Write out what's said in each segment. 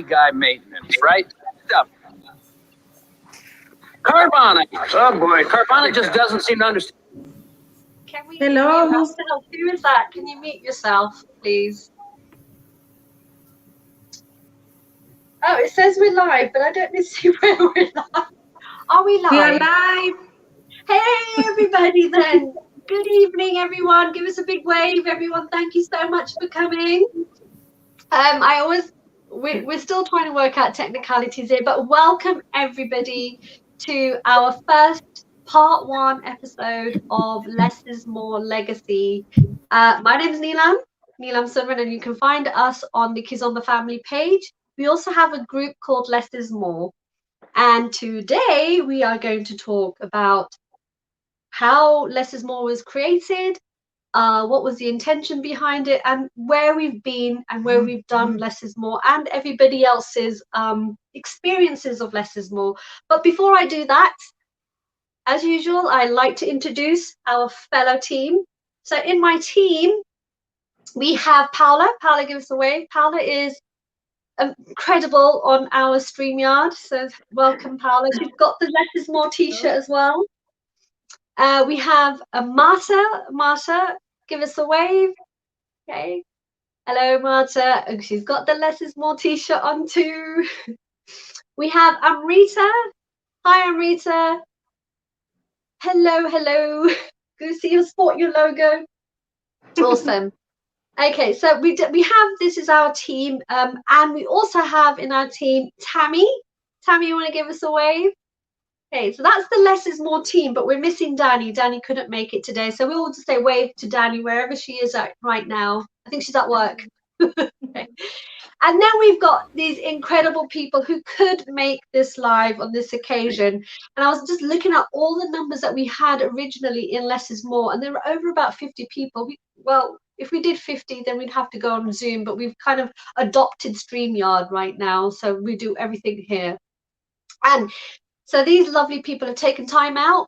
guy maintenance, right? Stuff. Carvana. Oh boy, Carvana just doesn't seem to understand. Can we Hello. mute ourselves? Who is that? Can you mute yourself, please? Oh, it says we're live, but I don't see where we're live. Are we live? We are live. Hey, everybody then. Good evening, everyone. Give us a big wave, everyone. Thank you so much for coming. We're still trying to work out technicalities here, but welcome everybody to our first part 1 episode of Less Is More Legacy. My name is Neelam Sunman, and you can find us on the Kizomba family page. We also have a group called Less Is More. And today we are going to talk about how Less Is More was created, what was the intention behind it, and where we've been and where we've done Less Is More, and everybody else's experiences of Less Is More. But before I do that, as usual, I like to introduce our fellow team. So in my team, we have Paula. Paula, give us a wave. Paula is incredible on our StreamYard. So welcome, Paula. She's got the Less Is More t-shirt as well. We have Marta. Marta, give us a wave. Okay. Hello, Marta. And she's got the Less Is More t-shirt on too. We have Amrita. Hi, Amrita. Hello, hello. Good to see you sport your logo. Awesome. Okay, so we have, this is our team, and we also have in our team Tammy. Tammy, you want to give us a wave? Okay, so that's the Less Is More team, but we're missing Danny. Danny couldn't make it today, so we'll just say wave to Danny wherever she is at right now. I think she's at work. Okay. And then we've got these incredible people who could make this live on this occasion. And I was just looking at all the numbers that we had originally in Less Is More, and there were over about 50 people. Well, if we did 50, then we'd have to go on Zoom, but we've kind of adopted StreamYard right now, so we do everything here. And so these lovely people have taken time out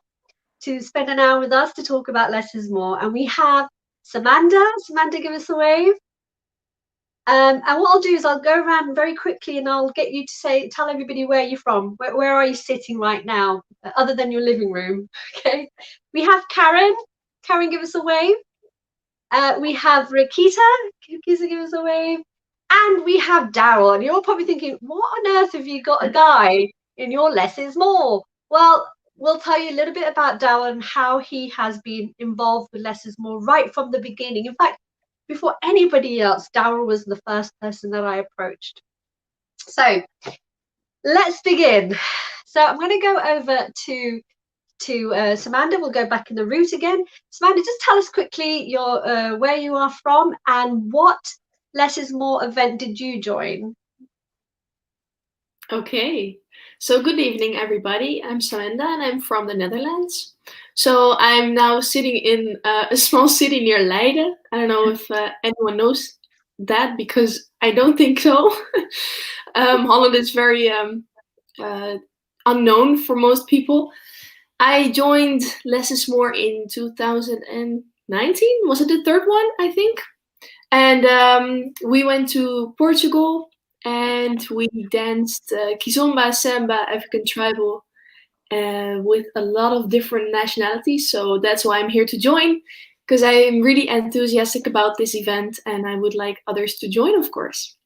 to spend an hour with us to talk about Less Is More. And we have Samantha. Samantha, give us a wave. And what I'll do is I'll go around very quickly and I'll get you to tell everybody where you're from. Where are you sitting right now, other than your living room? Okay. We have Karen. Karen, give us a wave. We have Rakita. Rakita, give us a wave. And we have Daryl. And you're probably thinking, what on earth have you got a guy in your Less Is More? Well, we'll tell you a little bit about Daryl and how he has been involved with Less Is More right from the beginning. In fact, before anybody else, Daryl was the first person that I approached. So let's begin. So I'm going to go over to Samantha. We'll go back in the route again. Samantha, just tell us quickly your where you are from and what Less Is More event did you join? Okay, so good evening, everybody. I'm Samantha and I'm from the Netherlands. So I'm now sitting in a small city near Leiden. I don't know if anyone knows that, because I don't think so. Holland is very unknown for most people. I joined Less Is More in 2019. Was it the third one, I think? And we went to Portugal and we danced Kizomba, Samba, African tribal with a lot of different nationalities. So that's why I'm here to join, because I am really enthusiastic about this event and I would like others to join, of course.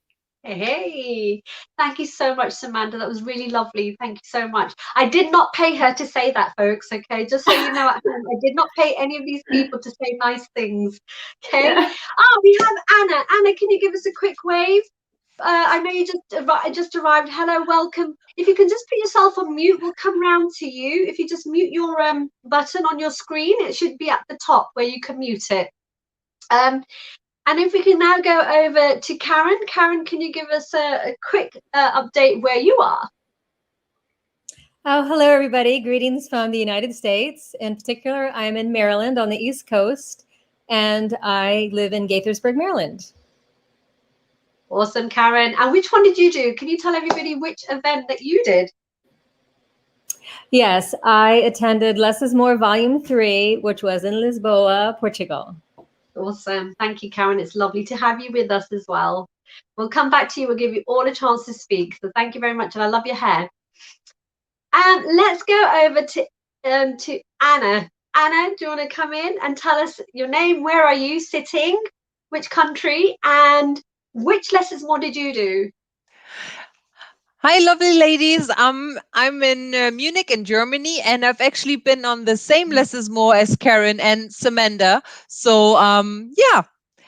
Hey, thank you so much, Samantha. That was really lovely. Thank you so much. I did not pay her to say that, folks. Okay, just so you know at home, I did not pay any of these people to say nice things. Okay. Yeah. Oh, we have Anna. Anna, can you give us a quick wave? I know you just arrived. Hello, welcome. If you can just put yourself on mute, we'll come round to you. If you just mute your button on your screen, it should be at the top where you can mute it. And if we can now go over to Karen. Karen, can you give us a quick update where you are? Oh, hello, everybody. Greetings from the United States. In particular, I'm in Maryland on the East Coast, and I live in Gaithersburg, Maryland. Awesome, Karen. And which one did you do? Can you tell everybody which event that you did? Yes, I attended Less Is More Volume 3, which was in Lisboa, Portugal. Awesome. Thank you, Karen. It's lovely to have you with us as well. We'll come back to you. We'll give you all a chance to speak. So thank you very much. And I love your hair. Let's go over to Anna. Anna, do you want to come in and tell us your name? Where are you sitting? Which country? And which Less Is More did you do? Hi, lovely ladies. I'm in Munich in Germany, and I've actually been on the same Less Is More as Karen and Samantha. So yeah,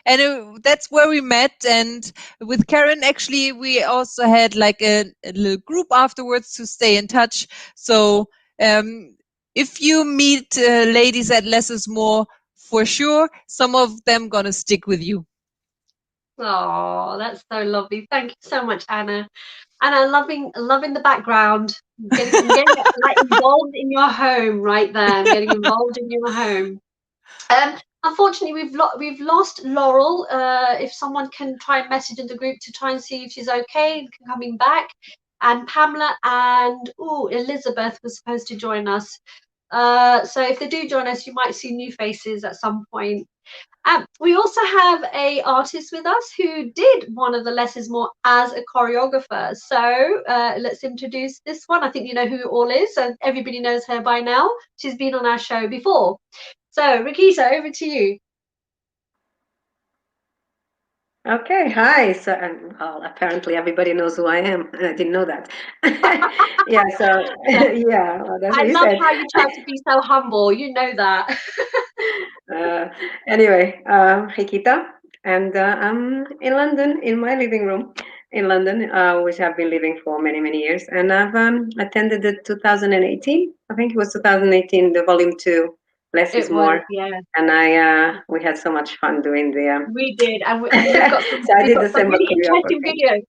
and that's where we met. And with Karen, actually, we also had like a little group afterwards to stay in touch. So if you meet ladies at Less Is More, for sure, some of them gonna stick with you. Oh, that's so lovely. Thank you so much, Anna. Anna, loving the background, getting like involved in your home right there, getting involved in your home. Unfortunately, we've lost Laurel. If someone can try and message in the group to try and see if she's okay and coming back, and Pamela and Elizabeth was supposed to join us. So if they do join us, you might see new faces at some point. We also have a artist with us who did one of the Less Is More as a choreographer. So let's introduce this one. I think you know who it all is, and everybody knows her by now. She's been on our show before. So Rakita, over to you. Okay, hi. So, well, apparently everybody knows who I am. I didn't know that. Yeah, so, yeah, well, that's what I you love said. how you try to be so humble. You know that. Anyway, 𝗂𝘂𝐸𝐸, and I'm in London, in my living room in London, which I've been living for many, many years. And I've attended the 2018, I think it was 2018, the volume 2, Less Is More. Yeah. And we had so much fun doing the. We did, and we've got some, So I did the same really interesting choreography. video.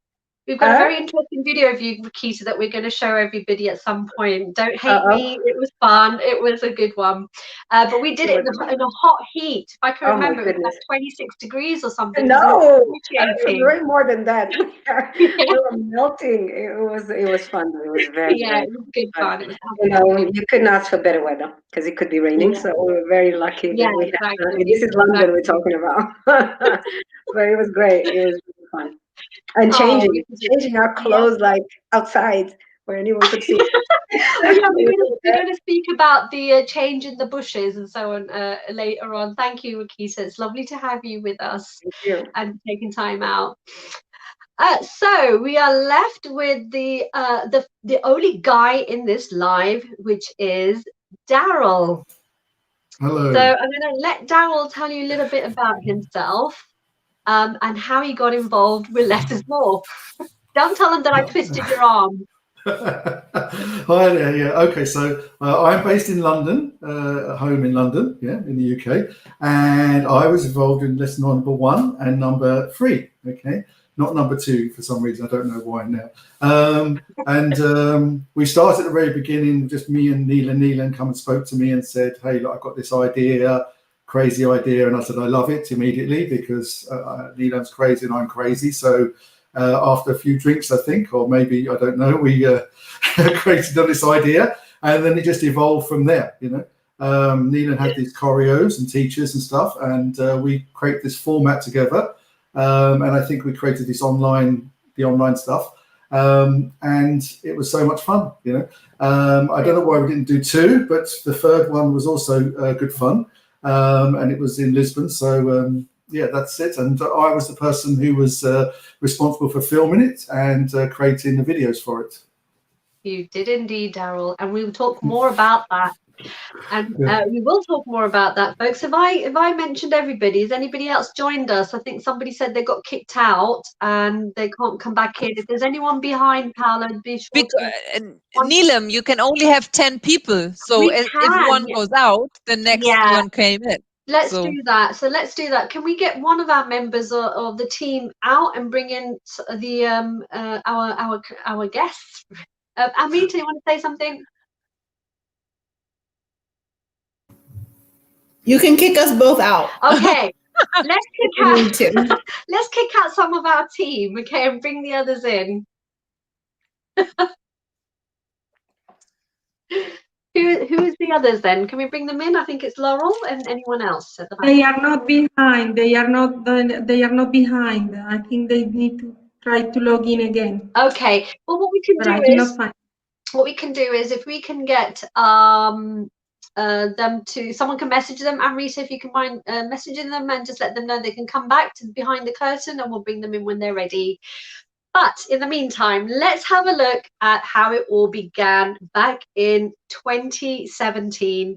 We've got a very interesting video of you, Rakita, that we're going to show everybody at some point. Don't hate me. It was fun. It was a good one. But we did it in a hot heat. If I can remember, it was like 26 degrees or something. No, it was way more than that. We were melting. It was fun. It was very, it was good fun. It was you know, you couldn't ask for better weather because it could be raining. So we were very lucky that we had. This is London we're talking about. But it was great. It was really fun. And changing our clothes like outside where anyone could see. We're going to speak about the change in the bushes and so on later on. Thank you, Rakita. It's lovely to have you with us. Thank you. And taking time out. So we are left with the only guy in this live, which is Daryl. Hello. So I'm going to let Daryl tell you a little bit about himself. And how he got involved with Less Is More. Don't tell him that I twisted your arm. Hi there. Yeah. Okay. So I'm based in London, home in London, yeah, in the UK, and I was involved in lesson number 1 and number 3. Okay, not number 2 for some reason. I don't know why now. And we started at the very beginning, just me and Neelan. Neelan come and spoke to me and said, "Hey, look, I've got this idea." Crazy idea, and I said I love it immediately because Neelan's crazy and I'm crazy. So after a few drinks, I think, or maybe I don't know, we created on this idea, and then it just evolved from there. You know, Neelan had these choreos and teachers and stuff, and we create this format together, and I think we created this online stuff, and it was so much fun. You know, I don't know why we didn't do 2, but the third one was also good fun. And it was in Lisbon, so yeah, that's it. And I was the person who was responsible for filming it and creating the videos for it. You did indeed, Daryl, and we will talk more about that. And we will talk more about that, folks. If I mentioned everybody, has anybody else joined us? I think somebody said they got kicked out and they can't come back in. If there's anyone behind, Paola, be sure Neelam, you can only have 10 people. So if one goes out, the next one came in. Let's do that. So let's do that. Can we get one of our members of the team out and bring in the our guests? Amita, you want to say something? You can kick us both out. Okay. Let's kick out some of our team, okay, and bring the others in. Who is the others then? Can we bring them in? I think it's Laurel and anyone else at the back. They are not behind. They are not. They are not behind. I think they need to try to log in again. Okay. Well, what we can But do I is cannot find. if we can get them to, someone can message them, and Rita, if you can mind messaging them and just let them know they can come back to behind the curtain, and we'll bring them in when they're ready. But in the meantime, let's have a look at how it all began back in 2017.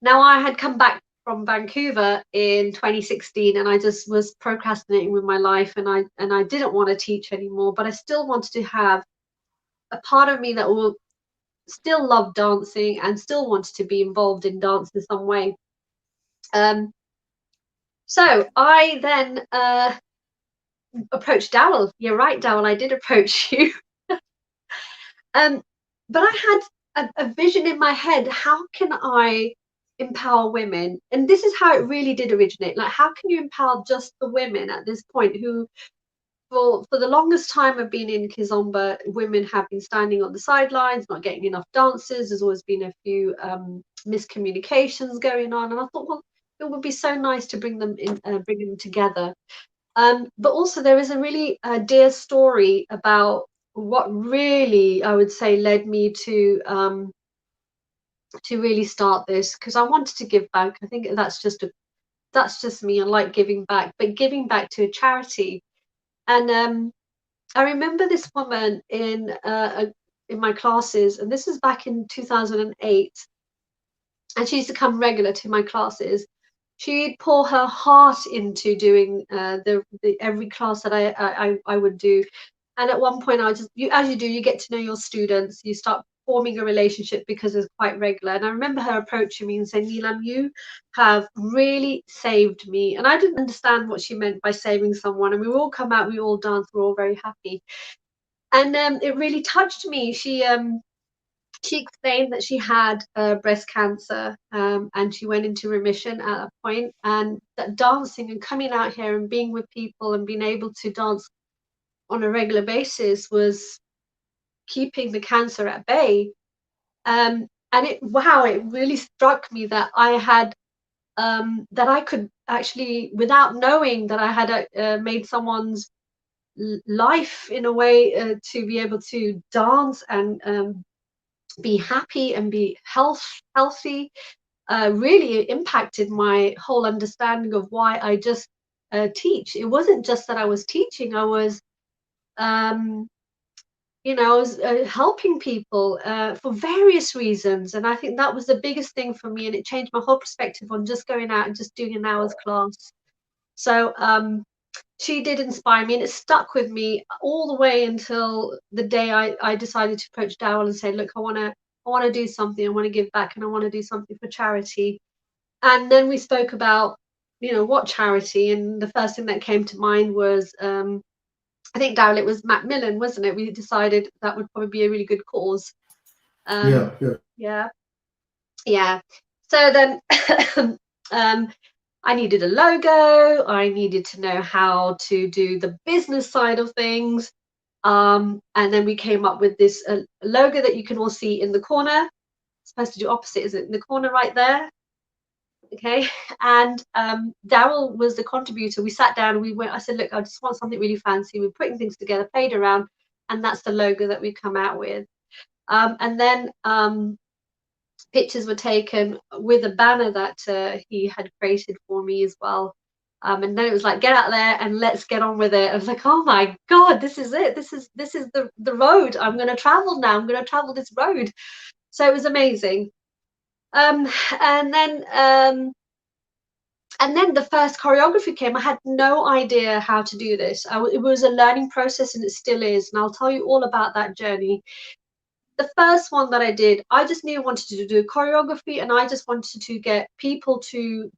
Now, I had come back from Vancouver in 2016, and I just was procrastinating with my life, and I didn't want to teach anymore, but I still wanted to have a part of me that will still love dancing and still wanted to be involved in dance in some way. So I then approached Dowell. You're right, Dowell, I did approach you. But I had a vision in my head. How can I empower women? And this is how it really did originate. Like, how can you empower just the women at this point who, for the longest time I've been in Kizomba, women have been standing on the sidelines, not getting enough dances. There's always been a few miscommunications going on. And I thought, well, it would be so nice to bring them in, bring them together. But also there is a really dear story about what really, I would say, led me to really start this, because I wanted to give back. I think that's just me. I like giving back, but giving back to a charity. And I remember this woman in my classes, and this was back in 2008, and she used to come regular to my classes. She'd pour her heart into doing every class that I would do. And at one point, as you do, you get to know your students, you start forming a relationship because it's quite regular. And I remember her approaching me and saying, Neelam, you have really saved me. And I didn't understand what she meant by saving someone. And we all come out, we all dance, we're all very happy. And it really touched me. She explained that she had breast cancer, and she went into remission at a point, and that dancing and coming out here and being with people and being able to dance on a regular basis was keeping the cancer at bay. And it really struck me that I had that I could actually, without knowing that I had made someone's life in a way to be able to dance and be happy and be healthy, really impacted my whole understanding of why I just teach. It wasn't just that I was teaching, I was helping people for various reasons. And I think that was the biggest thing for me, and it changed my whole perspective on just going out and just doing an hour's class. So she did inspire me, and it stuck with me all the way until the day I decided to approach Dowell and say, look, I want to do something, I want to give back, and I want to do something for charity. And then we spoke about, what charity, and the first thing that came to mind was, I think, Dowell, it was Macmillan, wasn't it? We decided that would probably be a really good cause. Yeah. So then I needed a logo. I needed to know how to do the business side of things. And then we came up with this logo that you can all see in the corner. It's supposed to do opposite, is it? In the corner right there. Okay. And Daryl was the contributor. We sat down and I said, look, I just want something really fancy. We're putting things together, played around, and that's the logo that we come out with. And then pictures were taken with a banner that he had created for me as well. And then it was like, get out there and let's get on with it. I was like, oh my God, this is it. This is the road. I'm going to travel now. I'm going to travel this road. So it was amazing. And then the first choreography came. I had no idea how to do this. It was a learning process, and it still is. And I'll tell you all about that journey. The first one that I did, I just knew I wanted to do choreography, and I just wanted to get people to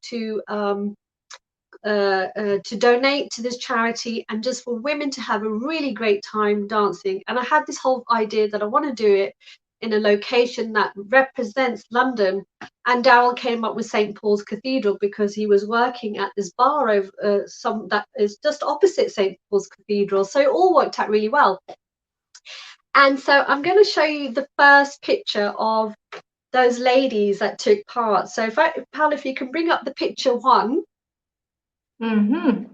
donate to this charity, and just for women to have a really great time dancing. And I had this whole idea that I want to do it in a location that represents London. And Daryl came up with St. Paul's Cathedral because he was working at this bar over that is just opposite St. Paul's Cathedral. So it all worked out really well. And so I'm going to show you the first picture of those ladies that took part. So Paola, if you can bring up the picture 1. Mm-hmm.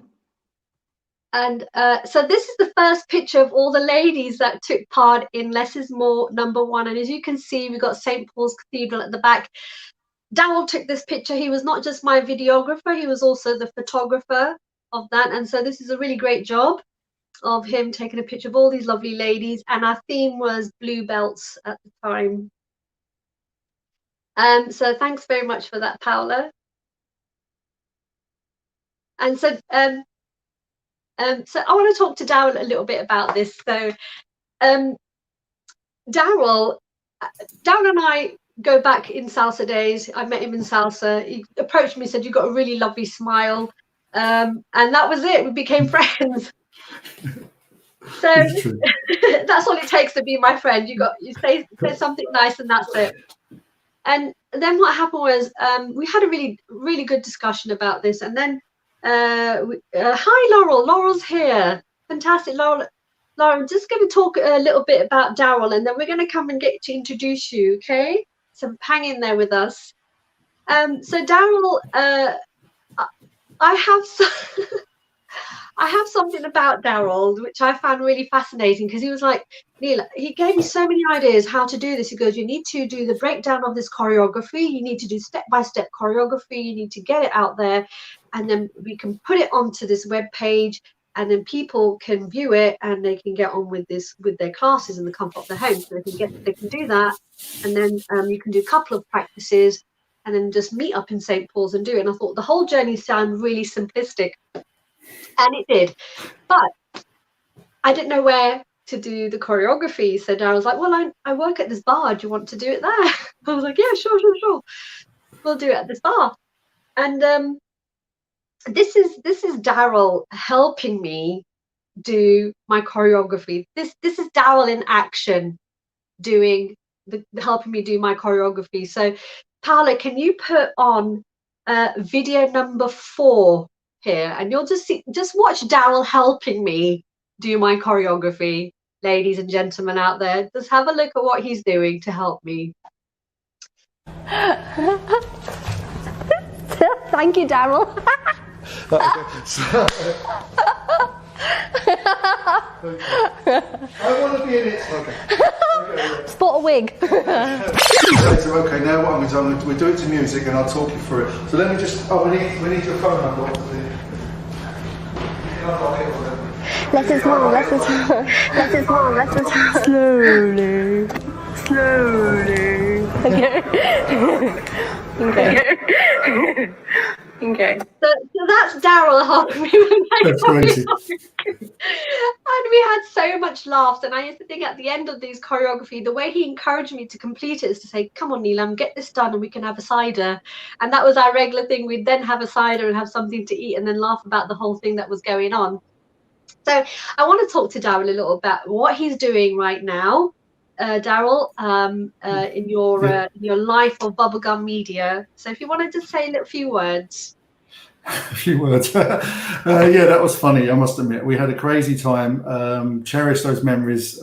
And so this is the first picture of all the ladies that took part in Less Is More #1. And as you can see, we've got St. Paul's Cathedral at the back. Daryl took this picture. He was not just my videographer, he was also the photographer of that. And so this is a really great job of him taking a picture of all these lovely ladies. And our theme was blue belts at the time. So thanks very much for that, Paola. And so so I want to talk to Daryl a little bit about this. So Daryl and I go back in salsa days. I met him in salsa. He approached me, said, "You've got a really lovely smile." And that was it. We became friends. So that's all it takes to be my friend. You say something nice and that's it. And then what happened was we had a really good discussion about this. And then hi Laurel. Laurel's here. Fantastic. Laurel, I'm just going to talk a little bit about Daryl, and then we're going to come and get to introduce you, okay? So hang in there with us. So Daryl, I have something about Daryl which I found really fascinating, because he was like, Neil, he gave me so many ideas how to do this. He goes, you need to do the breakdown of this choreography, you need to do step-by-step choreography, you need to get it out there, and then we can put it onto this web page, and then people can view it and they can get on with this with their classes in the comfort of their home. So they can do that, and then you can do a couple of practices and then just meet up in St. Paul's and do it. And I thought the whole journey sounded really simplistic, and it did, but I didn't know where to do the choreography. So Darren was like, well, I work at this bar, do you want to do it there? I was like, yeah, sure, we'll do it at this bar. And this is Daryl helping me do my choreography. This is Daryl in action helping me do my choreography. So Paola, can you put on video number 4 here, and you'll just watch Daryl helping me do my choreography, ladies and gentlemen out there. Just have a look at what he's doing to help me. Thank you, Daryl. I want to be in it. Okay. Sport a wig. Okay, now what I'm going to do, we'll do it to music and I'll talk you through it. So let me just, we need your phone number. Less is more, less is more, less is more, less is more. Slowly. Okay. So that's Daryl helping me with my That's crazy. And we had so much laughs, and I used to think at the end of these choreography, the way he encouraged me to complete it is to say, come on Neelam, get this done and we can have a cider. And that was our regular thing. We'd then have a cider and have something to eat and then laugh about the whole thing that was going on. So I want to talk to Daryl a little about what he's doing right now, Daryl, in your life of bubblegum media. So if you want to just say a few words. A few words. Yeah, that was funny, I must admit. We had a crazy time. Cherish those memories.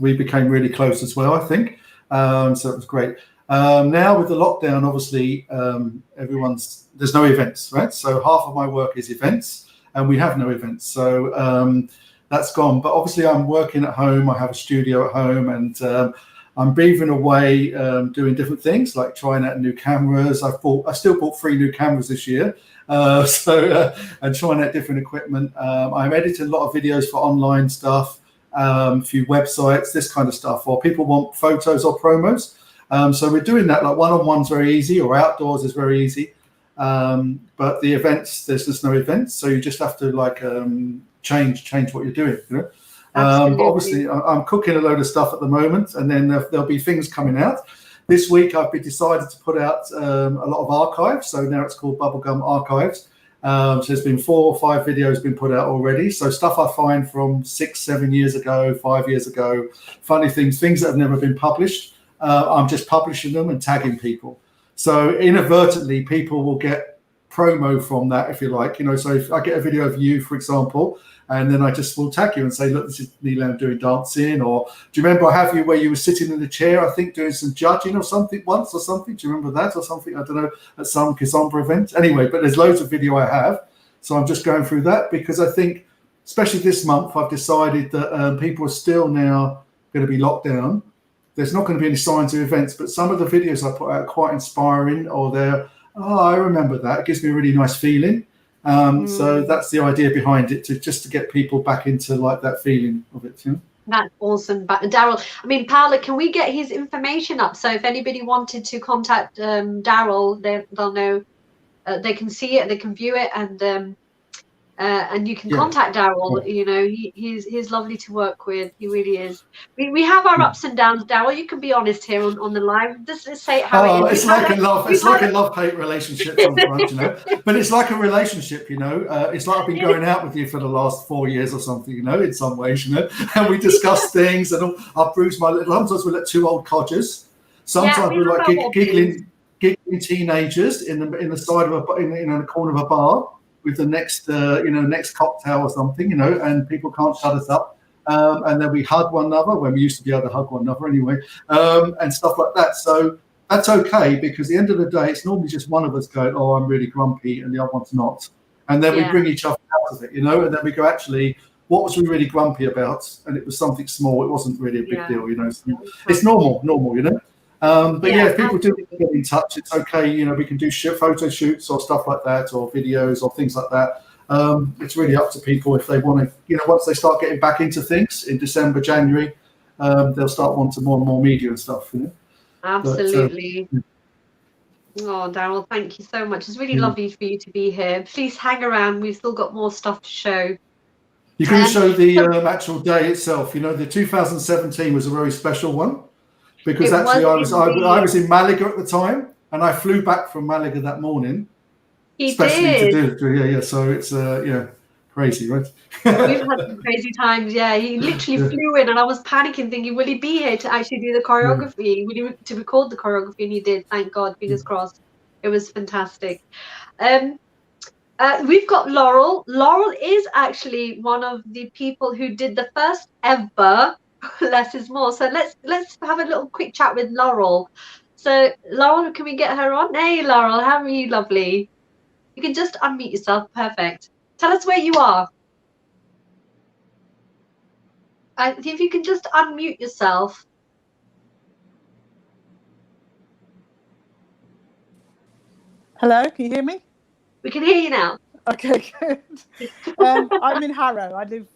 We became really close as well, I think. So it was great. Now with the lockdown, obviously, there's no events, right? So half of my work is events, and we have no events. So that's gone. But obviously I'm working at home. I have a studio at home, and I'm beavering away, doing different things, like trying out new cameras. I still bought 3 new cameras this year. And trying out different equipment. I'm editing a lot of videos for online stuff, a few websites, this kind of stuff, or people want photos or promos. So we're doing that. Like one-on-one's very easy, or outdoors is very easy. But the events, there's just no events. So you just have to change what you're doing, you know? But obviously I'm cooking a load of stuff at the moment, and then there'll be things coming out. This week I've decided to put out a lot of archives, so now it's called Bubblegum Archives. So there's been 4 or 5 videos been put out already. So stuff I find from 6, 7 years ago, 5 years ago, funny things that have never been published. I'm just publishing them and tagging people. So inadvertently, people will get promo from that, if you like, you know. So if I get a video of you, for example, and then I just will tag you and say, look, this is 𝐿𝐸 doing dancing. Or do you remember I have you where you were sitting in the chair, I think, doing some judging or something once or something? Do you remember that or something? I don't know, at some 𝐿𝐸 event. Anyway, but there's loads of video I have. So I'm just going through that because I think, especially this month, I've decided that people are still now going to be locked down. There's not going to be any signs of events, but some of the videos I put out are quite inspiring, or they're, oh, I remember that. It gives me a really nice feeling. So that's the idea behind it, just to get people back into like that feeling of it. You know? That's awesome. But Daryl, I mean, Paola, can we get his information up? So if anybody wanted to contact Daryl, they'll know, they can see it, they can view it, and you can contact Daryl. You know, he's lovely to work with. He really is. We have our ups and downs, Daryl. You can be honest here on the live. Let's say it how it is. It's like a love-hate relationship sometimes, you know. But it's like a relationship, you know. It's like I've been going out with you for the last 4 years or something, you know, in some ways, you know. And we discuss things, and I'll bruise my little. Sometimes we're like two old codgers. Sometimes we're like giggling teenagers in the side of in the corner of a bar with the next next cocktail or something, you know, and people can't shut us up. And then we hug one another when we used to be able to hug one another anyway, and stuff like that. So that's okay, because at the end of the day, it's normally just one of us going, oh, I'm really grumpy, and the other one's not. And then we bring each other out of it, you know, and then we go, actually, what was we really grumpy about? And it was something small. It wasn't really a big deal, you know. So it's normal, you know. But if people do get in touch, it's okay. You know, we can do photo shoots or stuff like that, or videos or things like that. It's really up to people if they want to, you know, once they start getting back into things in December, January, they'll start wanting more and more media and stuff, you know. Absolutely. Oh, Daryl, thank you so much. It's really lovely for you to be here. Please hang around. We've still got more stuff to show. You can show the actual day itself. You know, the 2017 was a very special one. Because actually, I was in Malaga at the time, and I flew back from Malaga that morning, especially to do it. So it's crazy, right? We've had some crazy times. Yeah, he literally flew in, and I was panicking, thinking, will he be here to actually do the choreography? Will he to record the choreography? And he did. Thank God. Fingers crossed. It was fantastic. We've got Laurel. Laurel is actually one of the people who did the first ever Less is More. So let's have a little quick chat with Laurel. So Laurel, can we get her on? Hey Laurel, how are you? Lovely. You can just unmute yourself. Perfect. Tell us where you are. If you can just unmute yourself. Hello, can you hear me? We can hear you now. Okay, good. I'm in Harrow. I live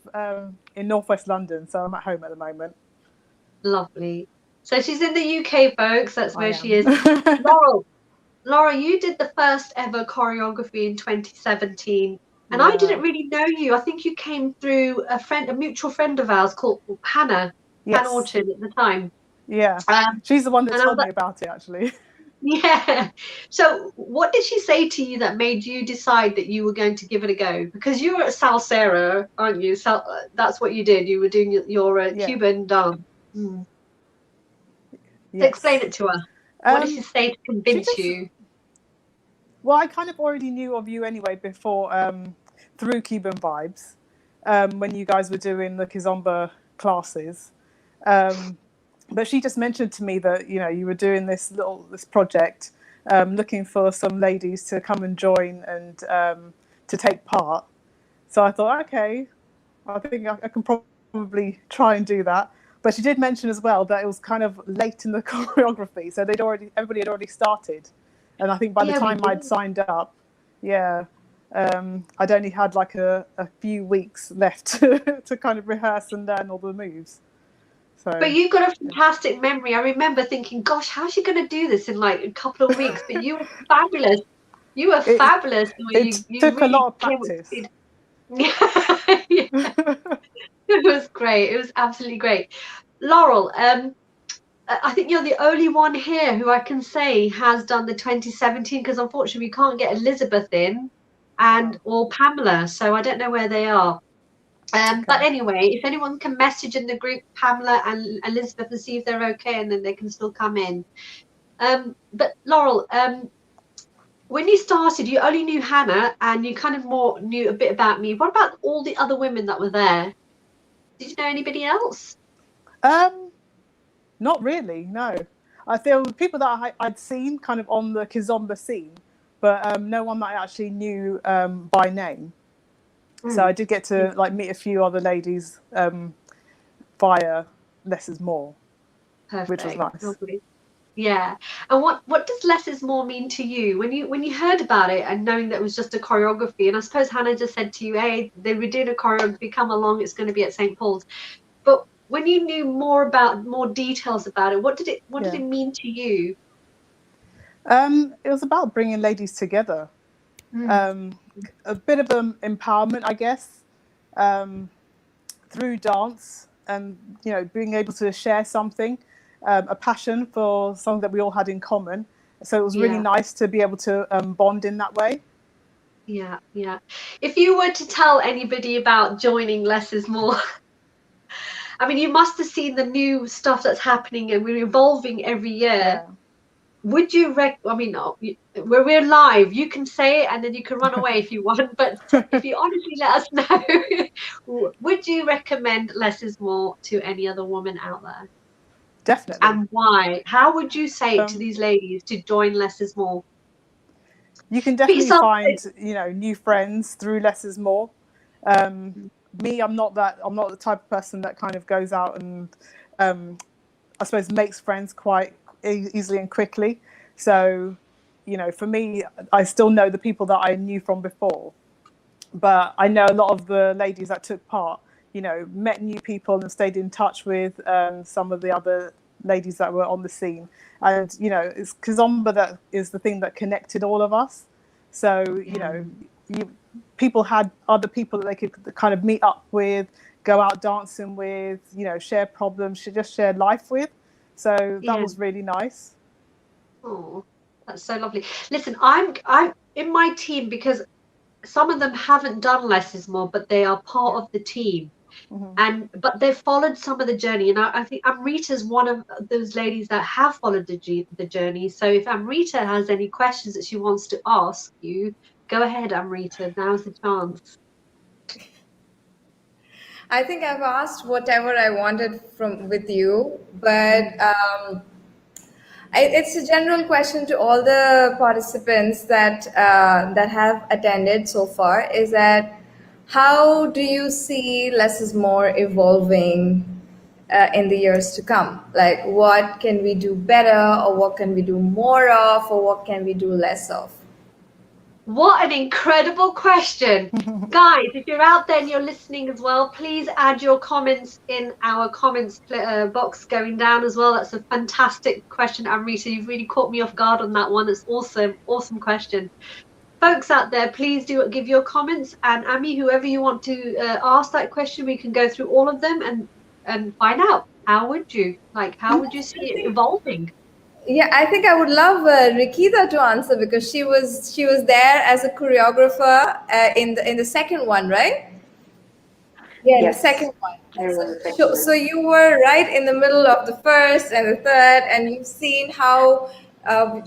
in northwest London, so I'm at home at the moment. Lovely. So she's in the UK, folks. That's where she is. Laurel, you did the first ever choreography in 2017, and I didn't really know you. I think you came through a mutual friend of ours called Hannah. Yes. Hannah Orchard at the time. Yeah, she's the one that told me about it, actually. Yeah. So what did she say to you that made you decide that you were going to give it a go? Because you were a salsero, aren't you? That's what you did. You were doing your Cuban dance. Mm. So explain it to her. What did she say to convince you? Well, I kind of already knew of you anyway before, through Cuban Vibes, when you guys were doing the 𝘂𝑤𝑚 classes. But she just mentioned to me that, you know, you were doing this project, looking for some ladies to come and join and to take part. So I thought, okay, I think I can probably try and do that. But she did mention as well that it was kind of late in the choreography, so everybody had already started, and I think by the time I'd signed up, I'd only had like a few weeks left to kind of rehearse and learn all the moves. So, but you've got a fantastic memory. I remember thinking, gosh, how's she going to do this in like a couple of weeks? But you were fabulous. You were fabulous. It took a lot of practice. It was great. It was absolutely great. Laurel, I think you're the only one here who I can say has done the 2017, because unfortunately we can't get Elizabeth in or Pamela, so I don't know where they are. But anyway, if anyone can message in the group Pamela and Elizabeth and see if they're okay, and then they can still come in. But Laurel, when you started, you only knew Hannah and you kind of more knew a bit about me. What about all the other women that were there? Did you know anybody else? Not really, no. I feel people that I'd seen kind of on the 𝘊𝑬𝘍𝑚 scene, but no one that I actually knew by name. So I did get to like meet a few other ladies via Less Is More, which was nice. Lovely. Yeah. And what does Less Is More mean to you when you heard about it and knowing that it was just a choreography? And I suppose Hannah just said to you, hey, they were doing a choreography, come along, it's going to be at St. Paul's. But when you knew more details about it, what did it mean to you? It was about bringing ladies together. A bit of empowerment, I guess, through dance, and being able to share something, a passion for something that we all had in common. So it was really nice to be able to bond in that way. Yeah. If you were to tell anybody about joining Less Is More, I mean, you must have seen the new stuff that's happening and we're evolving every year. Would you we're live, you can say it and then you can run away if you want, but if you honestly let us know, would you recommend Less Is More to any other woman out there? Definitely. And why? How would you say to these ladies to join Less Is More? You can definitely find new friends through Less Is More. Me, I'm not the type of person that kind of goes out and I suppose makes friends quite easily and quickly. So for me, I still know the people that I knew from before, but I know a lot of the ladies that took part met new people and stayed in touch with some of the other ladies that were on the scene. And it's 𝘊𝑬𝘍𝑚 that is the thing that connected all of us. So people had other people that they could kind of meet up with, go out dancing with, share problems, just share life with. So that was really nice. Oh, that's so lovely. Listen, I'm in my team because some of them haven't done Less Is More, but they are part of the team. But they've followed some of the journey, and I think Amrita's one of those ladies that have followed the journey. So if Amrita has any questions that she wants to ask you, go ahead, Amrita. Now's the chance. I think I've asked whatever I wanted with you, but it's a general question to all the participants that have attended so far. Is that how do you see Less Is More evolving in the years to come? Like, what can we do better, or what can we do more of, or what can we do less of? What an incredible question. Guys, if you're out there and you're listening as well, please add your comments in our comments box going down as well. That's a fantastic question, Amrita. You've really caught me off guard on that one. It's awesome question. Folks out there, please do give your comments, and Ami, whoever you want to ask that question, we can go through all of them and find out how would you see it evolving. Yeah, I think I would love Rikita to answer, because she was there as a choreographer in the second one, right? Yeah, yes. The second one. So you were right in the middle of the first and the third, and you've seen how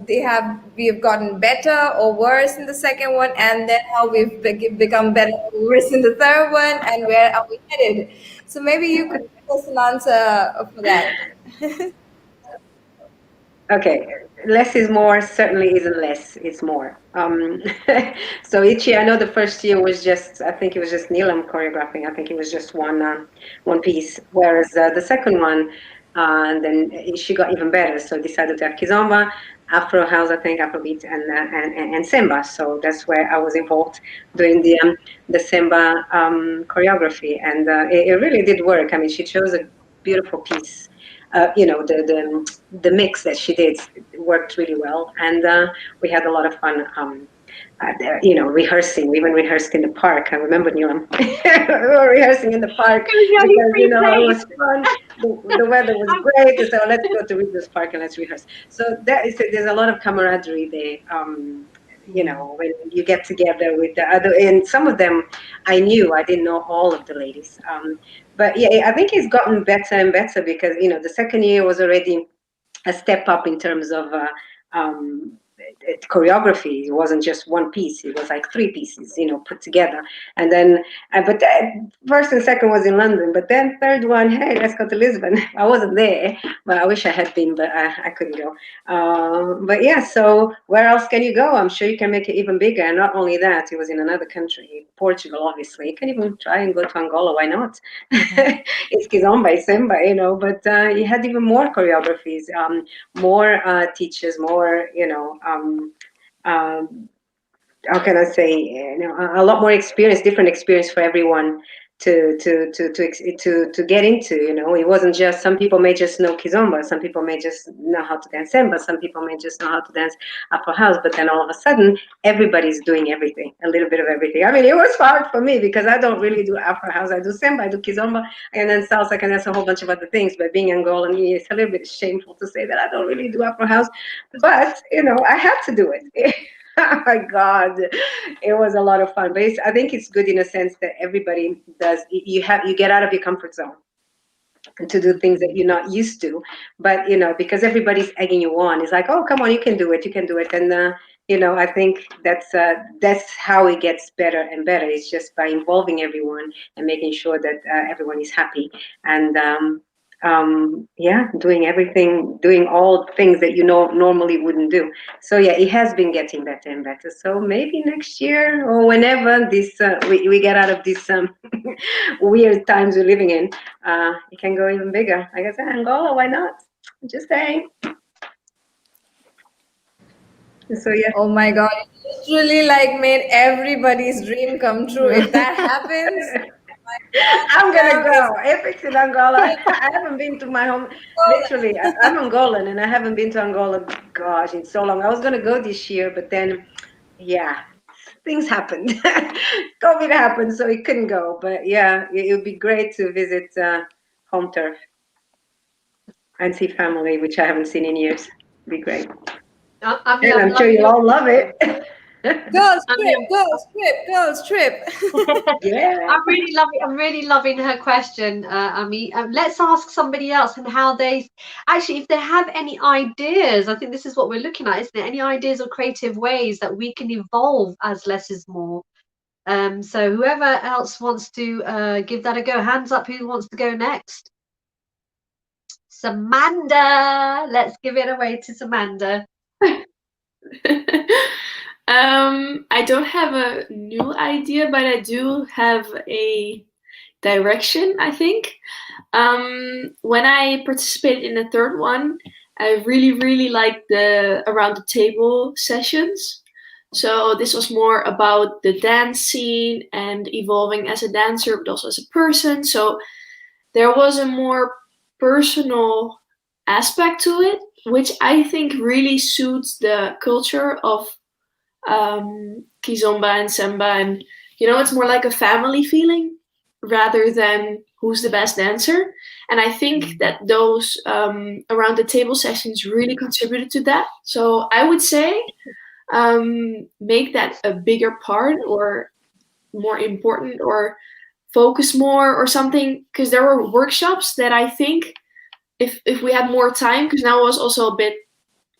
we have gotten better or worse in the second one, and then how we've become better or worse in the third one, and where are we headed? So maybe you could give us an answer for that. Okay, Less Is More certainly isn't less, it's more. So each year, I know the first year was just, I think it was just 𝑁īLaM choreographing. I think it was just one piece, whereas the second one, and then she got even better. So decided to have 𝑘izomba, Afro House, I think, Afrobeat, and Semba. So that's where I was involved doing the Semba choreography, and it really did work. I mean, she chose a beautiful piece. The mix that she did worked really well, and we had a lot of fun. Rehearsing. We even rehearsed in the park. I remember, 𝑁īLaM. We were rehearsing in the park because it was fun. The weather was great, so let's go to Regis Park and let's rehearse. So there's a lot of camaraderie there. When you get together with the other, and some of them I knew. I didn't know all of the ladies. But yeah, I think it's gotten better and better, because the second year was already a step up in terms of choreography. It wasn't just one piece. It was like 3 pieces, put together. And then, but first and second was in London. But then third one, hey, let's go to Lisbon. I wasn't there, but I wish I had been, but I couldn't go. But yeah, so where else can you go? I'm sure you can make it even bigger. And not only that, it was in another country, Portugal, obviously. You can even try and go to Angola. Why not? It's 𝐾𝐶 𝐬𝐬, but you had even more choreographies, more teachers, more, how can I say, a lot more experience, different experience for everyone to get into. It wasn't just, some people may just know kizomba, some people may just know how to dance samba, some people may just know how to dance Afro house, but then all of a sudden everybody's doing everything, a little bit of everything. I mean, it was hard for me because I don't really do Afro house. I do samba, I do kizomba, and then salsa, I can dance a whole bunch of other things. But being Angolan, it's a little bit shameful to say that I don't really do Afro house, but I had to do it. Oh my God, it was a lot of fun. But I think it's good in a sense that everybody does. You get out of your comfort zone and to do things that you're not used to. But because everybody's egging you on, it's like, oh, come on, you can do it, you can do it. And I think that's how it gets better and better. It's just by involving everyone and making sure that everyone is happy. And yeah, doing everything, doing all things that normally wouldn't do. So yeah, it has been getting better and better. So maybe next year or whenever this we get out of this weird times we're living in, it can go even bigger. Like I said, Angola, why not? Just saying. So yeah. Oh my God, it really made everybody's dream come true. If that happens. I'm gonna go. If it's in Angola, I haven't been to my home. Literally, I'm Angolan, and I haven't been to Angola, gosh, in so long. I was gonna go this year, but then, yeah, things happened. COVID happened, so it couldn't go. But yeah, it would be great to visit home turf and see family, which I haven't seen in years. It'd be great. I'm sure you all love it. Girls trip. Yeah. I'm really loving her question, Ami. Let's ask somebody else and how they actually, if they have any ideas. I think this is what we're looking at, isn't it? Any ideas or creative ways that we can evolve as Less Is More. So whoever else wants to give that a go, hands up. Who wants to go next? Samanda. Let's give it away to Samanda. I don't have a new idea, but I do have a direction, I think. When I participated in the third one, I really liked the around the table sessions. So this was more about the dance scene and evolving as a dancer, but also as a person. So there was a more personal aspect to it, which I think really suits the culture of kizomba and samba, and it's more like a family feeling rather than who's the best dancer. And I think that those around the table sessions really contributed to that. So I would say make that a bigger part or more important, or focus more or something, because there were workshops that I think if we had more time, because now it was also a bit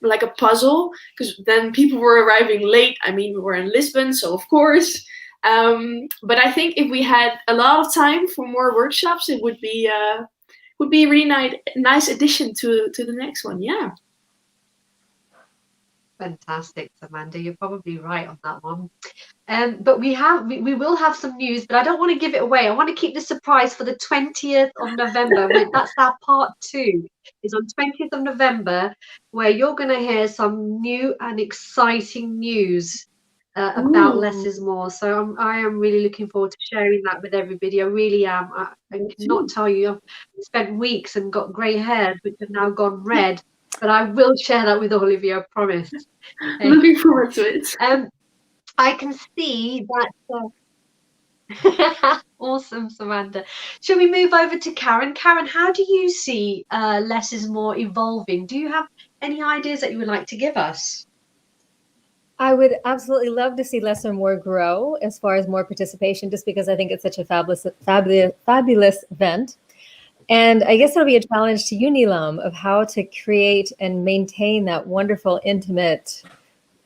like a puzzle, because then people were arriving late. I mean, we were in Lisbon, so of course. But I think if we had a lot of time for more workshops, it would be a really nice addition to the next one. Yeah. Fantastic, Amanda. You're probably right on that one. But we will have some news, but I don't want to give it away. I want to keep the surprise for the 20th of November. That's our part 2. It's on 20th of November, where you're going to hear some new and exciting news about Less Is More. So I am really looking forward to sharing that with everybody. I really am. I cannot tell you. I've spent weeks and got grey hairs, which have now gone red. But I will share that with all of you, I promise. Okay. Looking forward to it. I can see that. Awesome, Samantha. Shall we move over to Karen? Karen, how do you see Less Is More evolving? Do you have any ideas that you would like to give us? I would absolutely love to see Less Is More grow as far as more participation, just because I think it's such a fabulous event. And I guess it'll be a challenge to you, Neelam, of how to create and maintain that wonderful, intimate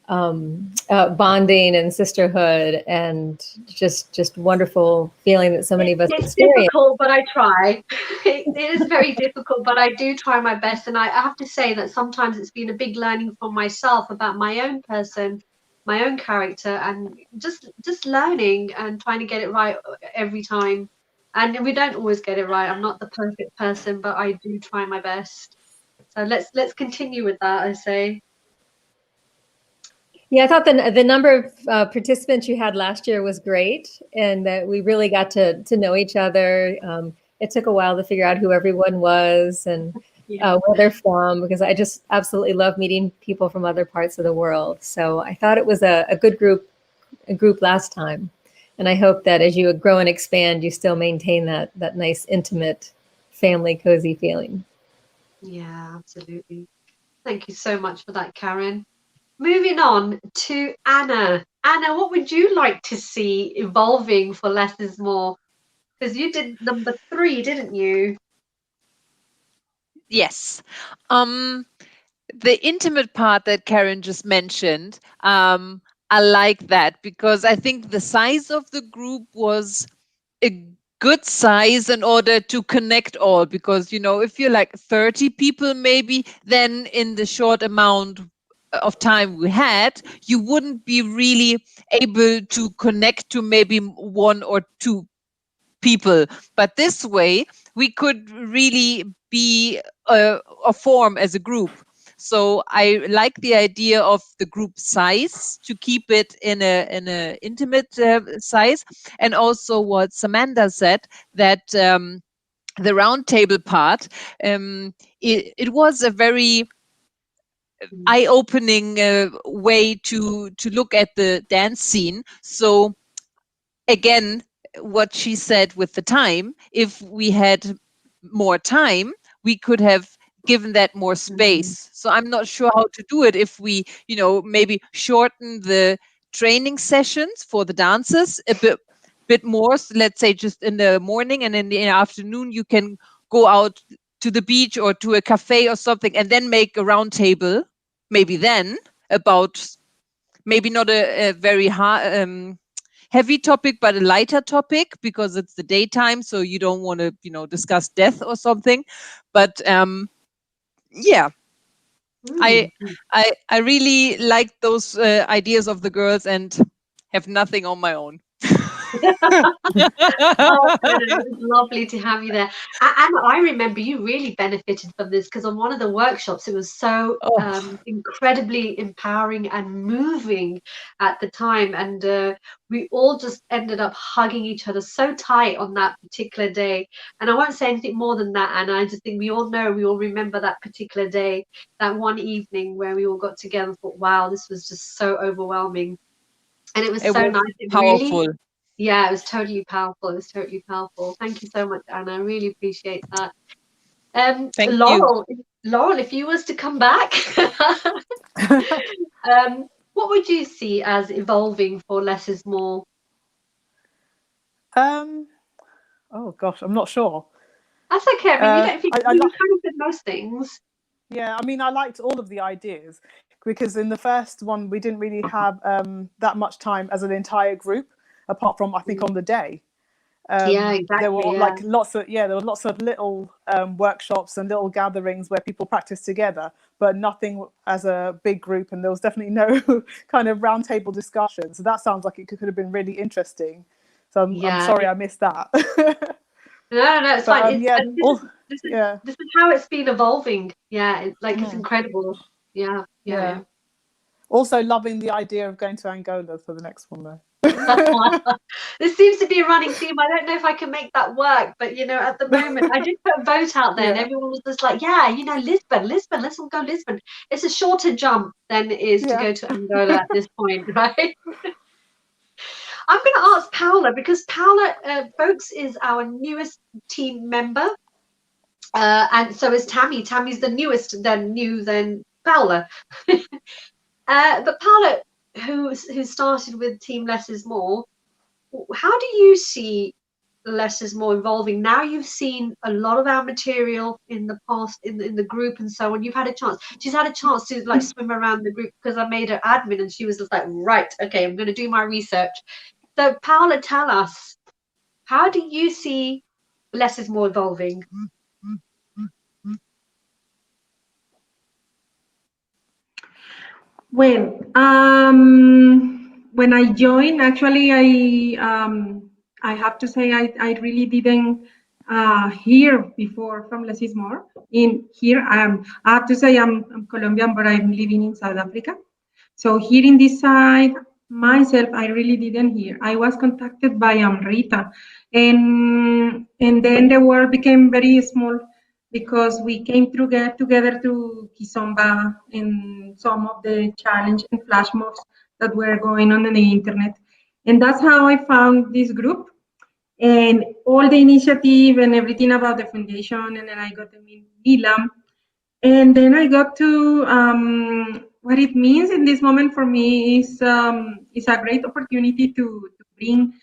bonding and sisterhood, and just wonderful feeling that so many of us It's experience. difficult, but I try. It is very difficult, but I do try my best. And I have to say that sometimes it's been a big learning for myself about my own person, my own character, and just learning and trying to get it right every time. And we don't always get it right. I'm not the perfect person, but I do try my best. So let's continue with that, I say. Yeah, I thought the number of participants you had last year was great, and that we really got to know each other. It took a while to figure out who everyone was and where they're from, because I just absolutely love meeting people from other parts of the world. So I thought it was a good group last time, and I hope that as you grow and expand, you still maintain that nice, intimate, family, cozy feeling. Yeah, absolutely. Thank you so much for that, Karen. Moving on to Anna. Anna, what would you like to see evolving for Less Is More? Because you did number 3, didn't you? Yes. The intimate part that Karen just mentioned, I like that, because I think the size of the group was a good size in order to connect all, because, you know, if you're like 30 people maybe, then in the short amount of time we had, you wouldn't be really able to connect to maybe 1 or 2 people. But this way we could really be a form as a group. So I like the idea of the group size, to keep it in a intimate size, and also what Samantha said, that the round table part, it was a very eye-opening way to look at the dance scene. So again, what she said with the time, if we had more time, we could have given that more space. So I'm not sure how to do it, if we, you know, maybe shorten the training sessions for the dancers a bit more. So let's say just in the morning, and in the afternoon you can go out to the beach or to a cafe or something, and then make a round table, maybe then, about maybe not a very hard heavy topic, but a lighter topic, because it's the daytime, so you don't want to, you know, discuss death or something. But yeah, I really like those ideas of the girls, and have nothing on my own. Oh, Anna, it was lovely to have you there. And I remember you really benefited from this, because on one of the workshops it was so incredibly empowering and moving at the time, and we all just ended up hugging each other so tight on that particular day. And I won't say anything more than that, Anna. I just think we all remember that particular day, that one evening where we all got together and thought, wow, this was just so overwhelming. And it was so nice. Powerful. Really, yeah, it was totally powerful. It was totally powerful. Thank you so much, Anna. I really appreciate that. Thank Laurel, you. Laurel, if you was to come back, what would you see as evolving for Less Is More? Oh gosh, I'm not sure. That's okay. I mean, you kind of did most things. Yeah, I mean, I liked all of the ideas, because in the first one we didn't really have that much time as an entire group, apart from, I think, on the day. Yeah, exactly. There were like lots of little workshops and little gatherings where people practiced together, but nothing as a big group. And there was definitely no kind of roundtable discussion. So that sounds like it could have been really interesting. So I'm sorry I missed that. No, it's fine. This is how it's been evolving. Yeah, it's incredible. Yeah. Also loving the idea of going to Angola for the next one, though. This seems to be a running theme. I don't know if I can make that work, but you know, at the moment, I did put a vote out there, and everyone was just like, "Yeah, you know, Lisbon, let's all go Lisbon." It's a shorter jump than it is to go to Angola at this point, right? I'm going to ask Paula, because Paula Folks is our newest team member, and so is Tammy. Tammy's the newest, new than Paula. But Paula, who started with Team Less Is More, how do you see Less is More evolving. Now you've seen a lot of our material in the past in the group and so on. You've had a chance. She's had a chance to like swim around the group because I made her admin and she was just like, right, okay, I'm going to do my research. So Paola, tell us, how do you see Less is More evolving? Well, when I joined, actually, I have to say I really didn't hear before from Less Is More. In here, I have to say I'm Colombian, but I'm living in South Africa. So here in this side, myself, I really didn't hear. I was contacted by Rita, and then the world became very small because we came together to Kizomba and some of the challenge and flash mobs that were going on the internet. And that's how I found this group and all the initiative and everything about the foundation. And then I got to meet Nilam. And then I got to what it means in this moment for me is a great opportunity to bring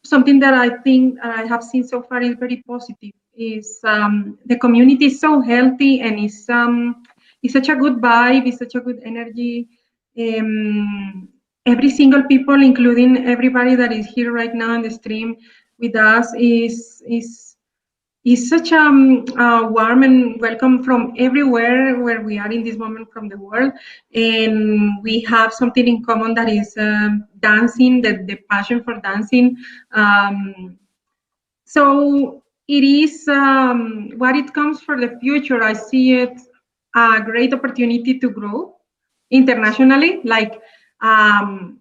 something that I think I have seen so far is very positive. Is the community is so healthy and it's such a good vibe, it's such a good energy. Every single people, including everybody that is here right now in the stream with us, is such a warm and welcome from everywhere where we are in this moment from the world, and we have something in common that is dancing, the passion for dancing. So it is what it comes for the future. I see it a great opportunity to grow internationally, like in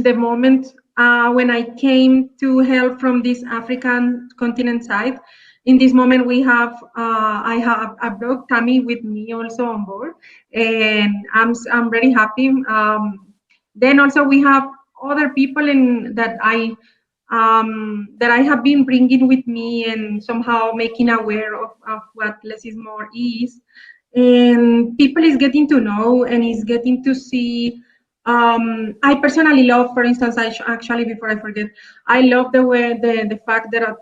the moment when I came to help from this African continent side. In this moment, we have I brought Tammy with me also on board, and I'm very happy. Then also we have other people that I have been bringing with me and somehow making aware of what Less Is More is, and people is getting to know and is getting to see. I personally love, for instance, actually before I forget, I love the way the fact that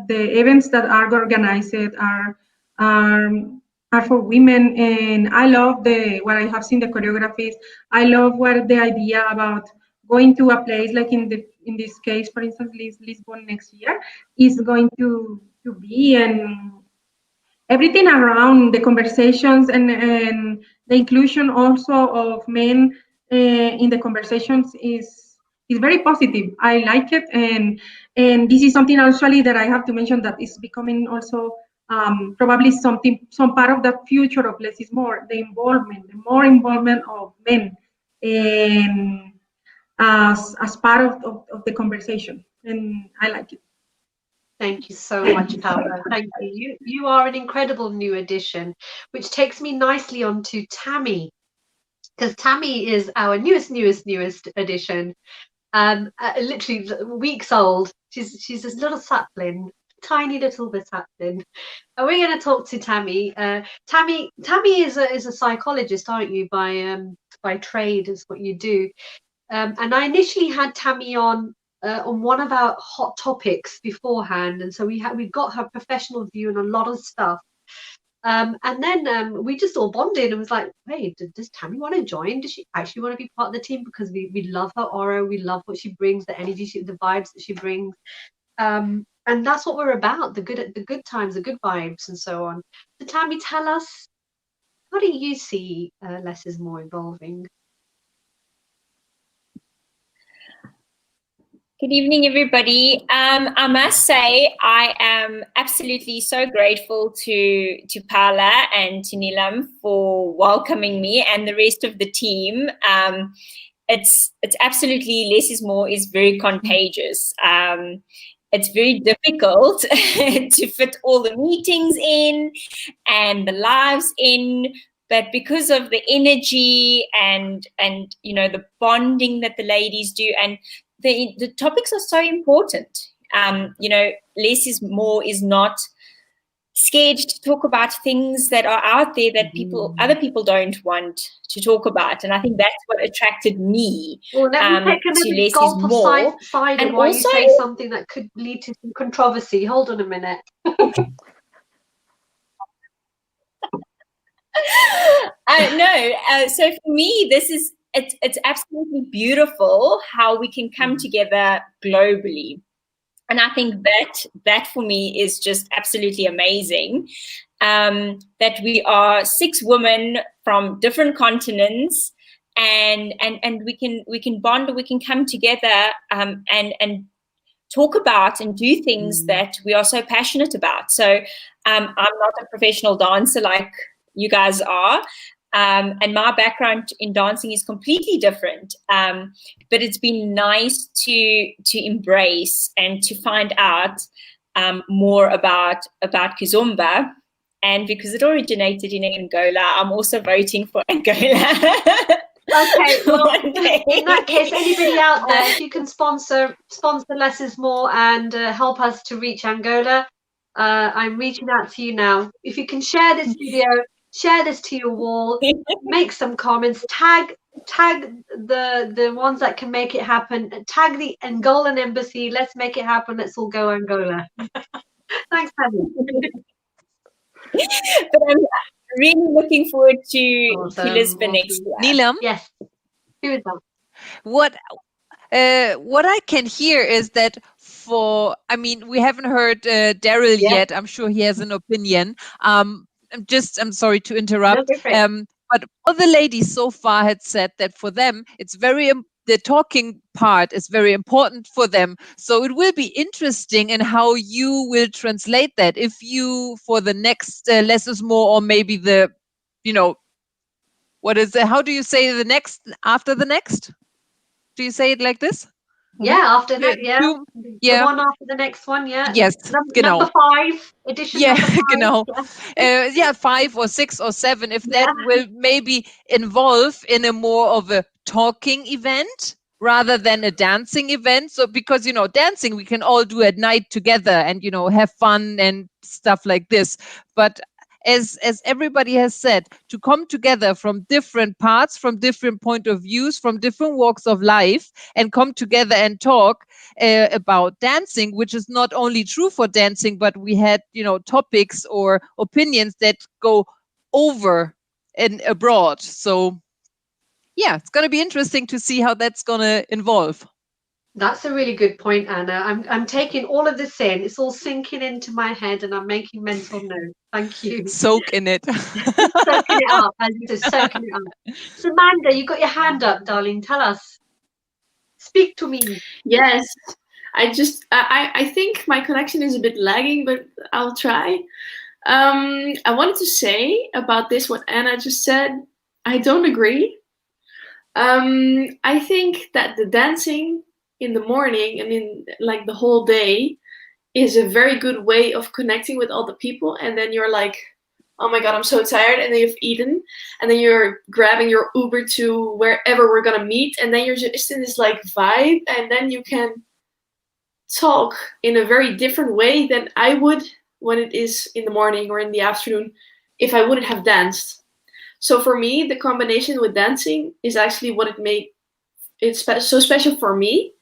the events that are organized are for women, and I love what I have seen the choreographies. I love what the idea about going to a place like in this case, for instance, Lisbon next year is going to be, and everything around the conversations and the inclusion also of men in the conversations is very positive. I like it, and this is something actually that I have to mention that is becoming also probably some part of the future of Less Is More, the more involvement of men and as part of the conversation, and I like it. Thank you so much, Paola. Thank you. You are an incredible new addition, which takes me nicely on to Tammy, because Tammy is our newest addition. Literally weeks old. She's this little sapling, tiny little bit sapling. And we're going to talk to Tammy. Tammy is a psychologist, aren't you? By trade is what you do. And I initially had Tammy on one of our hot topics beforehand, and so we got her professional view on a lot of stuff. And then we just all bonded and was like, hey, does Tammy want to join? Does she actually want to be part of the team? Because we love her aura, we love what she brings, the energy, the vibes that she brings. And that's what we're about, the good times, the good vibes, and so on. So Tammy, tell us, how do you see Less Is More evolving? Good evening, everybody. I must say I am absolutely so grateful to Paola and to Nilam for welcoming me and the rest of the team. It's absolutely, Less Is More is very contagious. It's very difficult to fit all the meetings in and the lives in, but because of the energy and you know, the bonding that the ladies do, and the topics are so important. You know, Less Is More is not scared to talk about things that are out there that other people don't want to talk about. And I think that's what attracted me well, let me take to another Less Is gulp of More. cider And while also, you say something that could lead to some controversy. Hold on a minute. So for me, it's absolutely beautiful how we can come together globally. And I think that for me is just absolutely amazing, that we are 6 women from different continents, and we can bond, we can come together and talk about and do things that we are so passionate about. So I'm not a professional dancer like you guys are. And my background in dancing is completely different. But it's been nice to embrace and to find out more about Kizomba. And because it originated in Angola, I'm also voting for Angola. Okay, well, in that case, anybody out there, if you can sponsor Less Is More and help us to reach Angola, I'm reaching out to you now. If you can share this video, share this to your wall, make some comments, tag the ones that can make it happen, tag the Angolan embassy. Let's make it happen. Let's all go Angola. Thanks, Annie. But I'm really looking forward to Lisbon next year. Neelam? Yes. Who is that? What I can hear is that we haven't heard Daryl yet. I'm sure he has an opinion. I'm sorry to interrupt. But all the ladies so far had said that for them, it's the talking part is very important for them. So it will be interesting in how you will translate that. If you, for the next Less Is More, or maybe what is it? How do you say the next after the next? Do you say it like this? Yeah, after that, the one after the next one, yeah. Yes, number 5, edition number 5. Genau. 5 or 6 or 7, if that will maybe involve in a more of a talking event rather than a dancing event. So because, dancing we can all do at night together and, have fun and stuff like this. But as everybody has said, to come together from different parts, from different point of views, from different walks of life, and come together and talk about dancing, which is not only true for dancing, but we had, topics or opinions that go over and abroad. So, yeah, it's going to be interesting to see how that's going to evolve. That's a really good point, Anna. I'm taking all of this in. It's all sinking into my head, and I'm making mental notes. Thank you. Soak in it. Soaking it up. As you just soaking it up. Samantha, you got your hand up, darling. Tell us. Speak to me. Yes. I think my connection is a bit lagging, but I'll try. I wanted to say about this, what Anna just said. I don't agree. I think that the dancing in the morning and in like the whole day is a very good way of connecting with all the people. And then you're like, oh my God, I'm so tired. And then you've eaten, and then you're grabbing your Uber to wherever we're gonna meet. And then you're just in this like vibe, and then you can talk in a very different way than I would when it is in the morning or in the afternoon if I wouldn't have danced. So for me, the combination with dancing is actually what made it so special for me.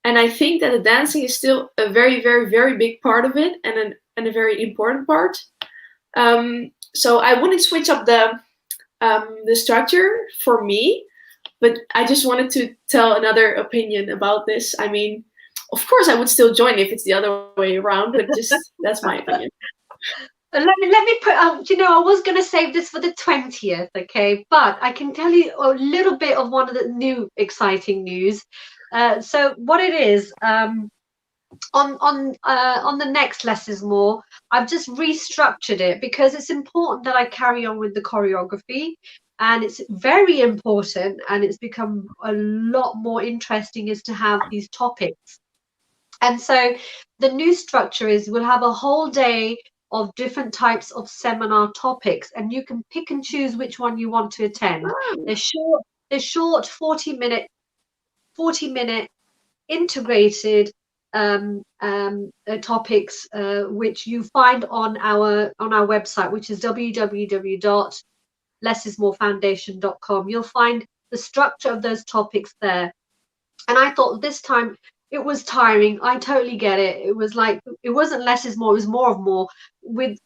And I think that the dancing is still a very, very, very big part of it, and a very important part. So I wouldn't switch up the structure for me, but I just wanted to tell another opinion about this. I mean, of course, I would still join if it's the other way around, but just that's my opinion. Let me put, I was going to save this for the 20th, okay? But I can tell you a little bit of one of the new exciting news. So what it is, on the next Less Is More, I've just restructured it because it's important that I carry on with the choreography, and it's very important, and it's become a lot more interesting is to have these topics. And so the new structure is we'll have a whole day of different types of seminar topics, and you can pick and choose which one you want to attend. They're short 40-minute integrated topics which you find on our website, which is www.𝐿essIsMoreFoundation.com. You'll find the structure of those topics there. And I thought this time it was tiring. I totally get it. It was like, it wasn't less is more, it was more of more, with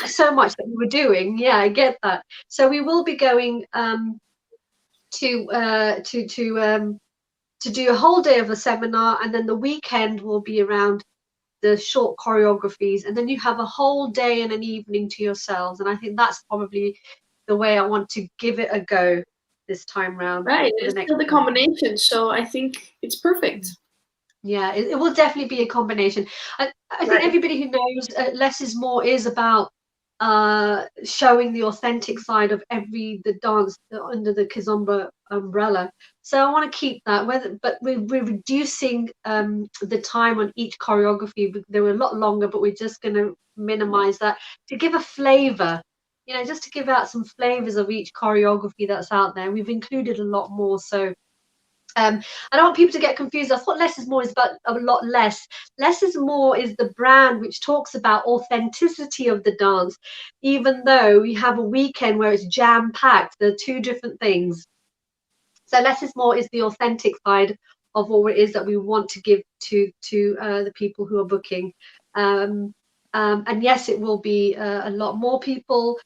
so much that we were doing. Yeah, I get that. So we will be going to do a whole day of a seminar, and then the weekend will be around the short choreographies, and then you have a whole day and an evening to yourselves. And I think that's probably the way I want to give it a go this time round. Right, it's still the combination, so I think it's perfect. Yeah, it will definitely be a combination. I think everybody who knows Less is More is about showing the authentic side of the dance under the Kizomba umbrella. So I want to keep that, but we're reducing the time on each choreography. They were a lot longer, but we're just going to minimize that to give a flavor, you know, just to give out some flavors of each choreography that's out there. We've included a lot more, so I don't want people to get confused. I thought Less is More is about a lot less. Less is More is the brand which talks about authenticity of the dance, even though we have a weekend where it's jam-packed. There are two different things. So Less is More is the authentic side of what it is that we want to give to the people who are booking. And yes, it will be a lot more people.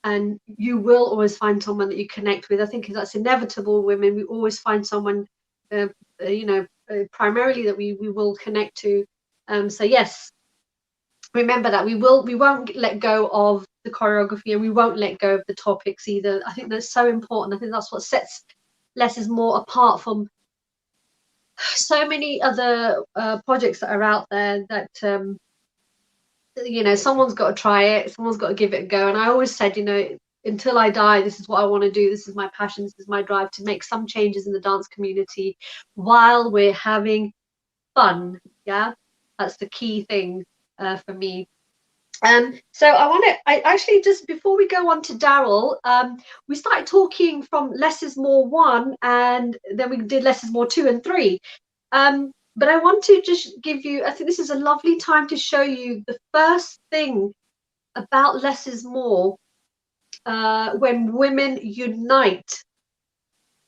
And you will always find someone that you connect with. I think that's inevitable. Women, we always find someone, primarily that we will connect to. So yes, remember that we won't let go of the choreography, and we won't let go of the topics either. I think that's so important. I think that's what sets Less is More apart from so many other projects that are out there that someone's got to try it, someone's got to give it a go. And I always said, until I die, this is what I want to do, this is my passion, this is my drive, to make some changes in the dance community while we're having fun. Yeah, that's the key thing for me. So I actually, just before we go on to Daryl, we started talking from Less is More 1, and then we did Less is More 2 and 3. But I want to just give you, I think this is a lovely time to show you the first thing about Less is More, when women unite.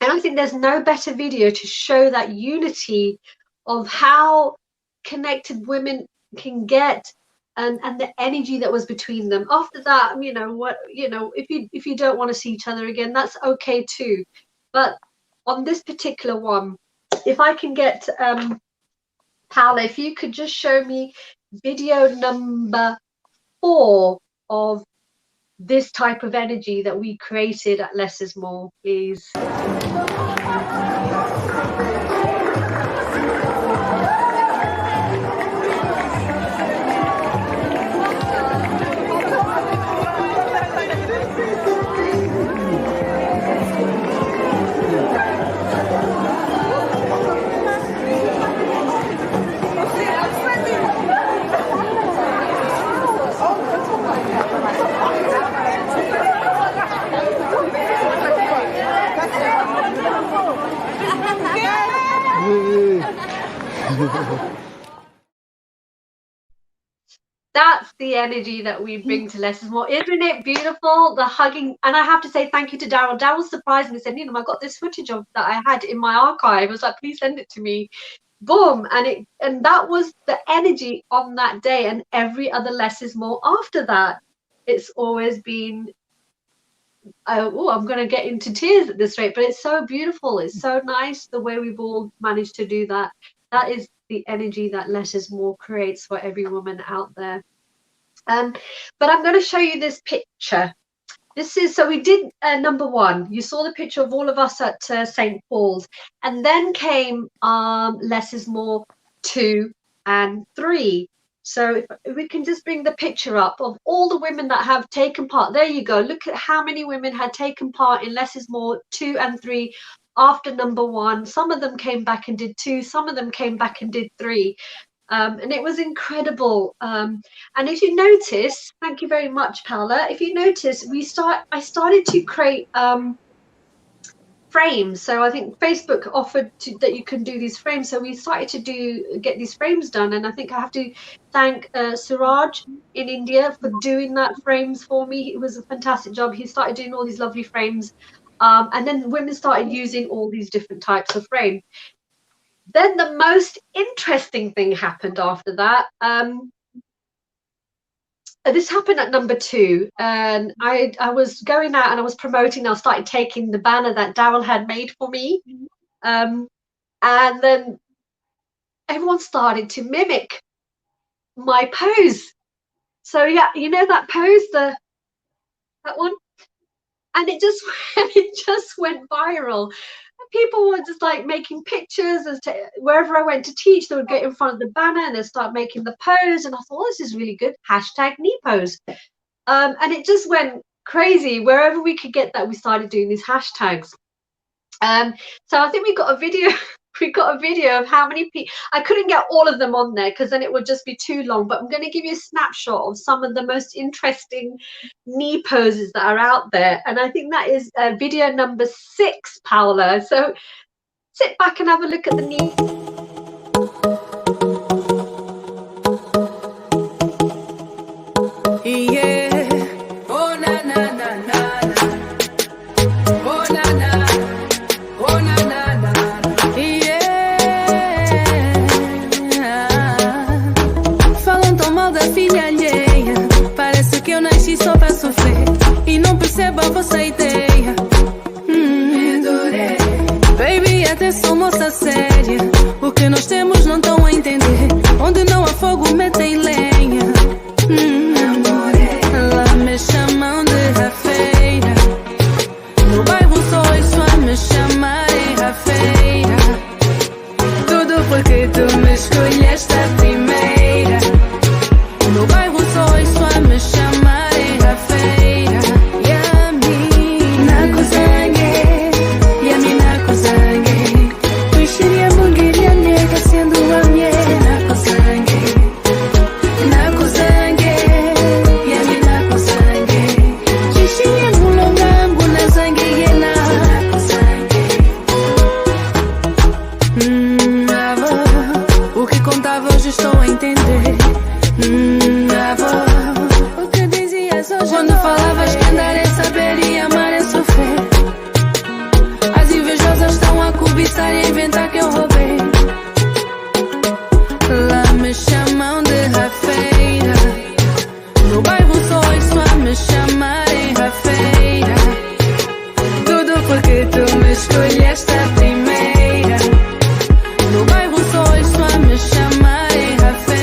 And I think there's no better video to show that unity of how connected women can get, and the energy that was between them. After that, if you don't want to see each other again, that's okay too. But on this particular one, if I can get Paola, if you could just show me video number 4 of this type of energy that we created at Less is More, please. That's the energy that we bring to Less is More. Isn't it beautiful? The hugging. And I have to say thank you to Daryl. Daryl surprised me and said, I got this footage of that I had in my archive. I was like, please send it to me. Boom. And that was the energy on that day, and every other Less is More after that. It's always been, I'm going to get into tears at this rate, but it's so beautiful. It's so nice the way we've all managed to do that. That is the energy that Less is More creates for every woman out there. But I'm going to show you this picture. So we did number 1. You saw the picture of all of us at St. Paul's, and then came Less is More 2 and 3. So if we can just bring the picture up of all the women that have taken part. There you go. Look at how many women had taken part in Less is More 2 and 3 after number 1. Some of them came back and did 2. Some of them came back and did 3. And it was incredible. And if you notice, thank you very much, Paola. If you notice, I started to create frames. So I think Facebook offered that you can do these frames. So we started to get these frames done. And I think I have to thank Suraj in India for doing that frames for me. It was a fantastic job. He started doing all these lovely frames. And then women started using all these different types of frame. Then the most interesting thing happened after that. This happened at number 2, and I was going out and I was promoting. I started taking the banner that Daryl had made for me, and then everyone started to mimic my pose. So yeah, you know that pose, that one, and it just went viral. People were just like making pictures wherever I went to teach. They would get in front of the banner and they'd start making the pose. And I thought, oh, this is really good. Hashtag knee pose. And it just went crazy. Wherever we could get that, we started doing these hashtags. So I think we got a video. We got a video of how many people. I couldn't get all of them on there because then it would just be too long. But I'm going to give you a snapshot of some of the most interesting knee poses that are out there. And I think that is video number 6, Paola. So sit back and have a look at the knee. Só pra sofrer e não perceba a vossa ideia. Baby, atenção, moça séria. O que nós temos não estão a entender. Onde não há fogo, metem lenha. Lá me chamam de rafeira. No bairro só me chamarem rafeira. Tudo porque tu me escolheste a primeira. No bairro só me chamarem rafeira. Yami nakuzange, yami nakuzange. Kushiria bungiria nega sendo a minha nakuzange, nakuzange, yami nakuzange. Kushiria mulongangu na zange yena nakuzange. Avó, o que contava hoje estou a entender. Avó, o que dizias hoje quando falavas que andar é saber e amar é sofrer. As invejosas estão a cobiçar e a inventar que eu roubei. Lá me chamam de rafeira. No bairro só me chamarem rafeira. Tudo porque tu me escolheste a primeira. No bairro só me chamarem rafeira.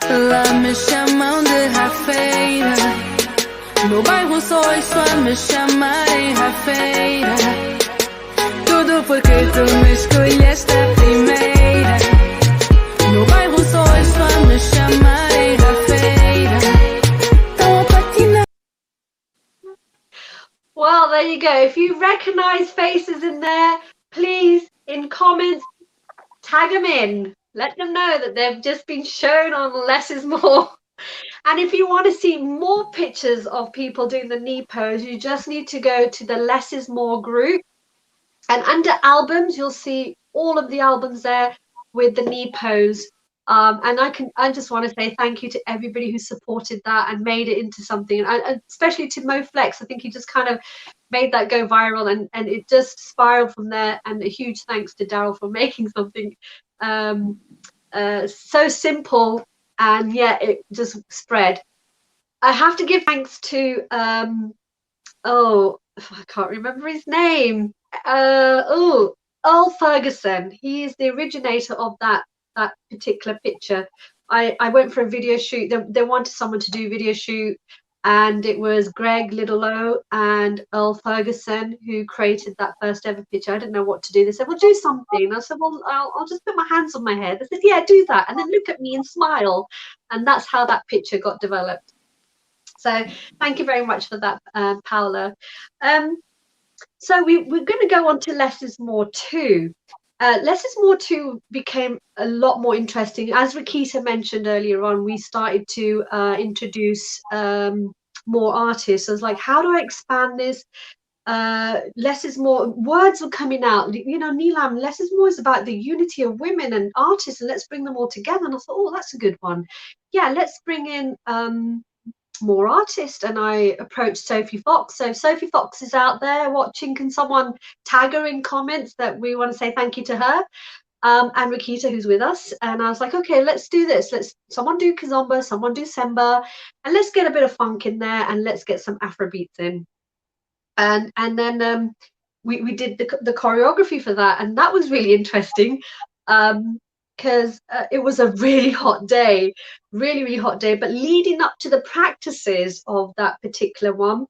Lá me chamam de rafeira. No bairro só me chamarem rafeira. Tudo porque tu me escolheste a primeira. No bairro só me chamarem rafeira. Tão a patinar. Well, there you go. If you recognize faces in there, please, in comments, tag them in. Let them know that they've just been shown on Less Is More. And if you want to see more pictures of people doing the knee pose, you just need to go to the Less Is More group. And under albums, you'll see all of the albums there with the knee pose. And I just want to say thank you to everybody who supported that and made it into something, and especially to Mo Flex. I think he just kind of made that go viral, and it just spiraled from there. And a huge thanks to Daryl for making something so simple, and yeah, it just spread. I have to give thanks to oh, I can't remember his name. Earl Ferguson. He is the originator of that particular picture. I went for a video shoot. They wanted someone to do a video shoot, And it was Greg Littlelow and Earl Ferguson who created that first ever picture. I didn't know what to do. They said, well, do something. And I said, well, I'll just put my hands on my head. They said, yeah, do that. And then look at me and smile. And that's how that picture got developed. So thank you very much for that, Paola. So we're going to go on to Less Is More 2. Less Is More 2 became a lot more interesting. As 𝗏𝗂𝐬𝐬 mentioned earlier on, we started to introduce more artists. So it's like, how do I expand this? Less is more. Words were coming out. You know, Nilam, Less is More is about the unity of women and artists, and let's bring them all together. And I thought, oh, that's a good one. Yeah, let's bring in more artists. And I approached Sophie Fox. So Sophie Fox is out there watching. Can someone tag her in comments that we want to say thank you to her? And 𝗏𝗂𝐬𝐬, who's with us. And I was like, okay, let's do this. Someone do kizomba, someone do semba, and let's get a bit of funk in there, and let's get some Afro beats in. And then we did the choreography for that, and that was really interesting. Because it was a really hot day, really hot day. But leading up to the practices of that particular one,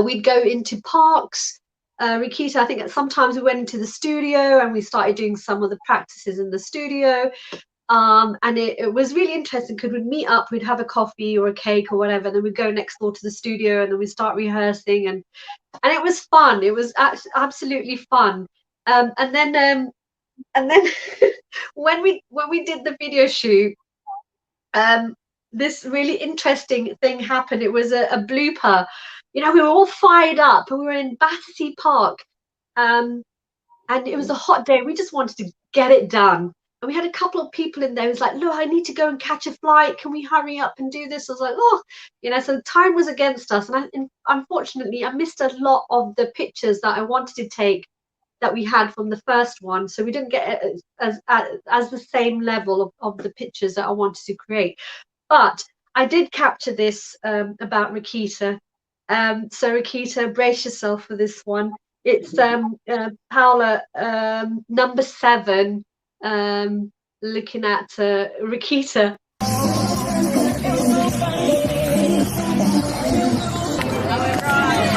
we'd go into parks. 𝗏𝗂𝐬𝐬, I think sometimes we went into the studio and we started doing some of the practices in the studio. And it was really interesting because we'd meet up, we'd have a coffee or a cake or whatever, and then we'd go next door to the studio and then we'd start rehearsing. And it was fun. It was absolutely fun. And then when we did the video shoot, this really interesting thing happened. It was a blooper. You know, we were all fired up and we were in Battersea Park, and it was a hot day. We just wanted to get it done. And we had a couple of people in there who was like, look, I need to go and catch a flight. Can we hurry up and do this? I was like, oh, you know, so time was against us. And unfortunately, I missed a lot of the pictures that I wanted to take that we had from the first one. So we didn't get as the same level of the pictures that I wanted to create. But I did capture this about 𝗏𝗂𝐬𝐬. So 𝗏𝗂𝐬𝐬, brace yourself for this one. It's Paola, number 7, looking at 𝗏𝗂𝐬𝐬.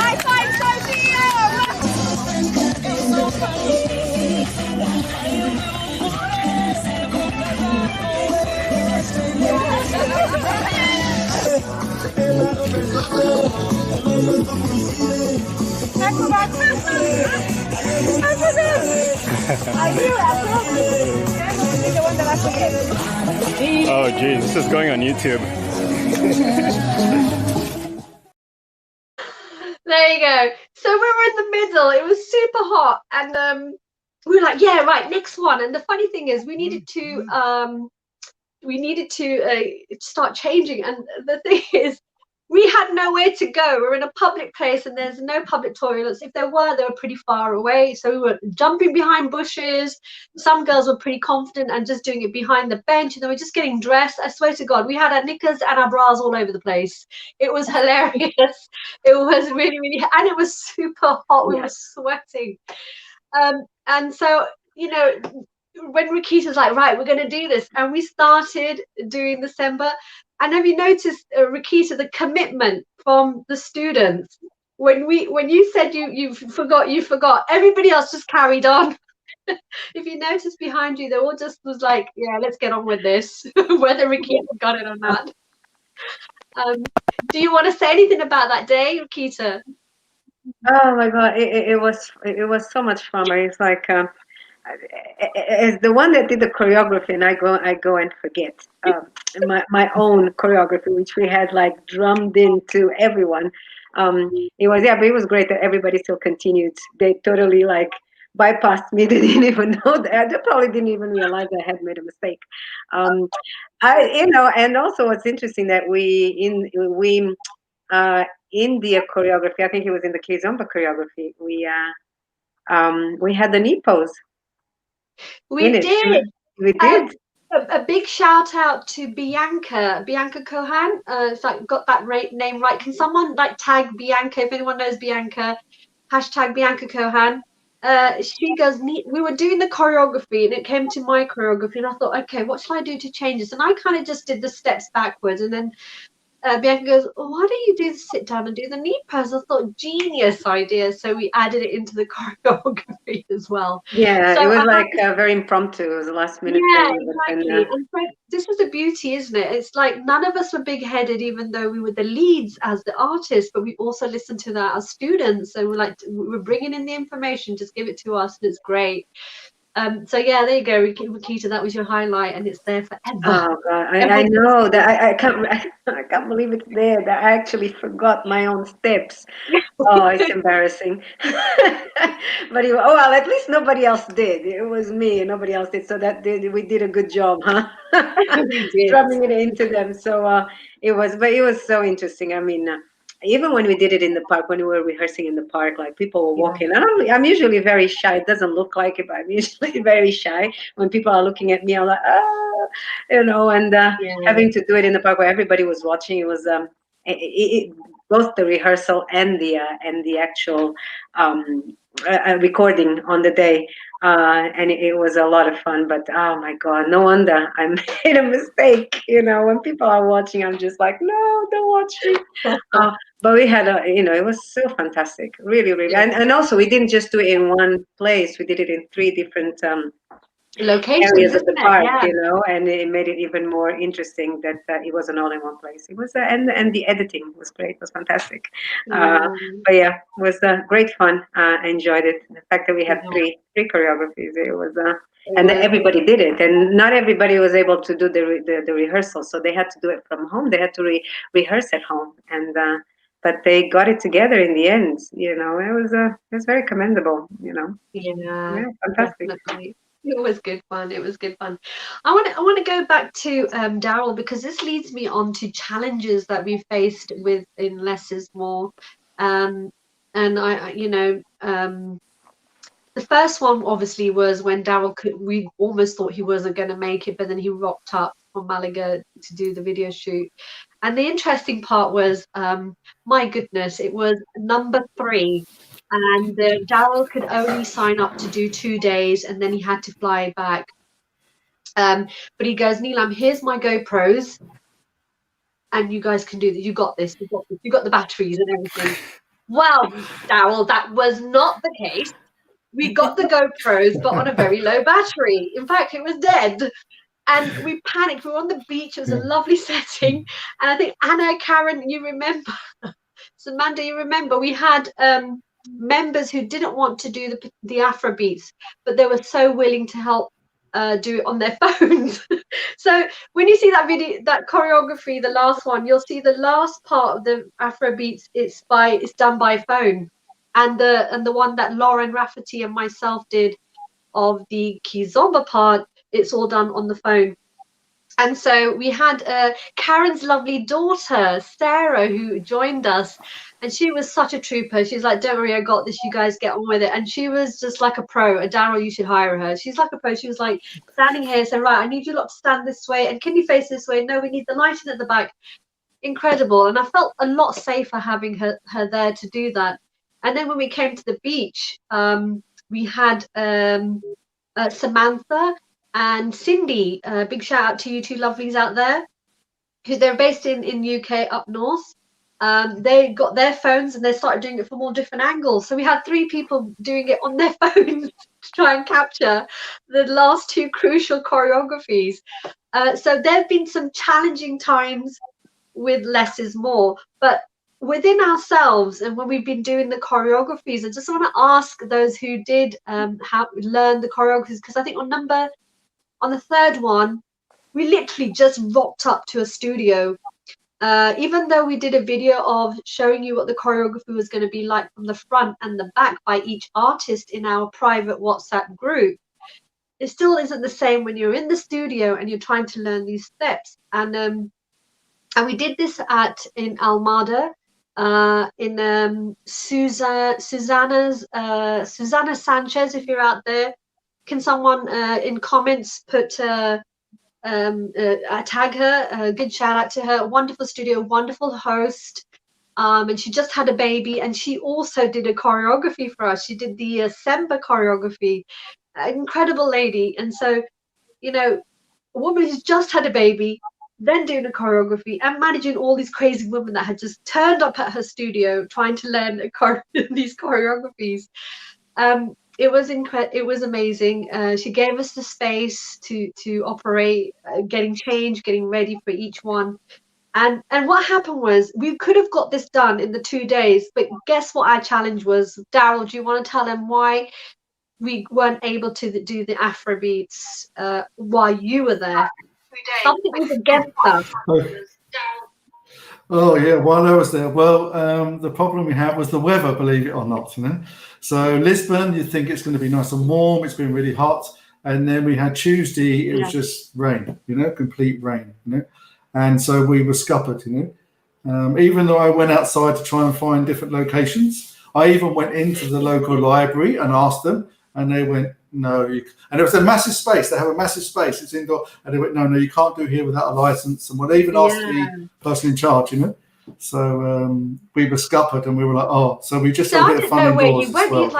High five, Oh, geez, this is going on YouTube. There you go. So we were in the middle. It was super hot, and we were like, yeah, right, next one. And the funny thing is, we needed to start changing. And the thing is, we had nowhere to go. We were in a public place and there's no public toilets. If there were, they were pretty far away. So we were jumping behind bushes. Some girls were pretty confident and just doing it behind the bench. And they were just getting dressed. I swear to God, we had our knickers and our bras all over the place. It was hilarious. It was really, and it was super hot. We were sweating. And so, you know, when 𝗏𝗂𝐬𝐬's like, right, we're going to do this. And we started doing the semba. And have you noticed, 𝗏𝗂𝐬𝐬, the commitment from the students? When you said you forgot, everybody else just carried on. If you notice behind you, they all just was like, yeah, let's get on with this, whether 𝗏𝗂𝐬𝐬 got it or not. Do you want to say anything about that day, 𝗏𝗂𝐬𝐬? Oh my God, it was so much fun. It's like as the one that did the choreography, and I go and forget my own choreography, which we had like drummed into everyone. It was, yeah, but it was great that everybody still continued. They totally like bypassed me. They didn't even know that. They probably didn't even realize I had made a mistake. And also what's interesting that we in the choreography, I think it was in the kizomba choreography, we had the knee pose. We did. We did. A big shout out to Bianca Cohan. It's like got that name right. Can someone like tag Bianca if anyone knows Bianca? Hashtag Bianca Cohan. She goes, we were doing the choreography and it came to my choreography and I thought, okay, what shall I do to change this? And I kind of just did the steps backwards, and then Bianca goes, oh, why don't you do the sit down and do the knee pose? I thought, genius idea. So we added it into the choreography as well. Yeah, so it was like very impromptu. It was a last minute yeah, thing. exactly. And so this was the beauty, isn't it? It's like none of us were big-headed, even though we were the leads as the artists, but we also listened to that as students. So we're bringing in the information, just give it to us, and it's great. So yeah, there you go, Rakita. That was your highlight, and it's there forever. Oh God, I know that I can't believe it's there. That I actually forgot my own steps. Oh, it's embarrassing. But oh well, at least nobody else did. It was me, and nobody else did. So we did a good job, huh? Drumming it into them. So it was so interesting. I mean. Even when we did it in the park, when we were rehearsing in the park, like people were walking. And I'm usually very shy. It doesn't look like it, but I'm usually very shy. When people are looking at me, I'm like, you know, and having to do it in the park where everybody was watching, it was both the rehearsal and the actual recording on the day. And it was a lot of fun, but oh my God, no wonder I made a mistake. You know, when people are watching, I'm just like, no, don't watch me. But we had it was so fantastic, really, really. And also we didn't just do it in one place. We did it in 3 different locations, areas of the park, yeah. you know, and it made it even more interesting that it wasn't all in one place. It was, and the editing was great. It was fantastic. But yeah, it was great fun. I enjoyed it. The fact that we had three choreographies, it was, and that everybody did it, and not everybody was able to do the rehearsal, so they had to do it from home. They had to rehearse at home, and but they got it together in the end. You know, it was very commendable. You know, yeah, fantastic. Definitely. It was good fun. It was good fun. I want to go back to Daryl, because this leads me on to challenges that we faced in Less Is More. And the first one obviously was when Daryl we almost thought he wasn't going to make it, but then he rocked up from Malaga to do the video shoot. And the interesting part was, my goodness, it was number 3. And Daryl could only sign up to do 2 days, and then he had to fly back. But he goes, Neelam, here's my GoPros, and you guys can do this. You got this. You got the batteries and everything. Well, Daryl, that was not the case. We got the GoPros, but on a very low battery. In fact, it was dead. And we panicked. We were on the beach. It was a lovely setting. And I think Anna, Karen, you remember, Samantha, you remember, we had members who didn't want to do the Afro beats, but they were so willing to help do it on their phones. So when you see that video, that choreography, the last one, you'll see the last part of the Afro beats. It's done by phone, and the one that Lauren Rafferty and myself did of the Kizomba part, it's all done on the phone. And so we had Karen's lovely daughter, Sarah, who joined us. And she was such a trooper. She's like, don't worry, I got this. You guys get on with it. And she was just like a pro. Daryl, you should hire her. She's like a pro. She was like standing here saying, right, I need you lot to stand this way. And can you face this way? No, we need the lighting at the back. Incredible. And I felt a lot safer having her there to do that. And then when we came to the beach, we had Samantha and Cindy. Big shout out to you two lovelies out there. They're based in UK up north. They got their phones and they started doing it from all different angles. So we had 3 people doing it on their phones to try and capture the last 2 crucial choreographies. So there have been some challenging times with Less Is More, but within ourselves and when we've been doing the choreographies, I just want to ask those who did learn the choreographies, because I think on the 3rd one, we literally just rocked up to a studio. Even though we did a video of showing you what the choreography was going to be like from the front and the back by each artist in our private WhatsApp group, it still isn't the same when you're in the studio and you're trying to learn these steps. And we did this in Almada, in Susanna Sanchez. If you're out there, can someone in comments put tag her? Good shout out to her. Wonderful studio, wonderful host. And she just had a baby, and she also did a choreography for us. She did the Semba choreography. Incredible lady. And so, you know, a woman who's just had a baby then doing the choreography and managing all these crazy women that had just turned up at her studio trying to learn these choreographies. It was it was amazing. She gave us the space to operate, getting changed, getting ready for each one. And what happened was we could have got this done in the 2 days, but guess what our challenge was? Daryl, do you want to tell them why we weren't able to do the Afro beats while you were there? Something was against us. Oh yeah, while I was there, well, the problem we had was the weather, believe it or not. So Lisbon, you think it's going to be nice and warm. It's been really hot, and then we had Tuesday. It was just rain, complete rain, and so we were scuppered, Even though I went outside to try and find different locations, I even went into the local library and asked them, and they went, no. And it was a massive space. They have a massive space. It's indoor. And they went, no, you can't do here without a license. And they even asked the person in charge, So we were scuppered and we were like, oh. So we just had a bit of fun indoors as well.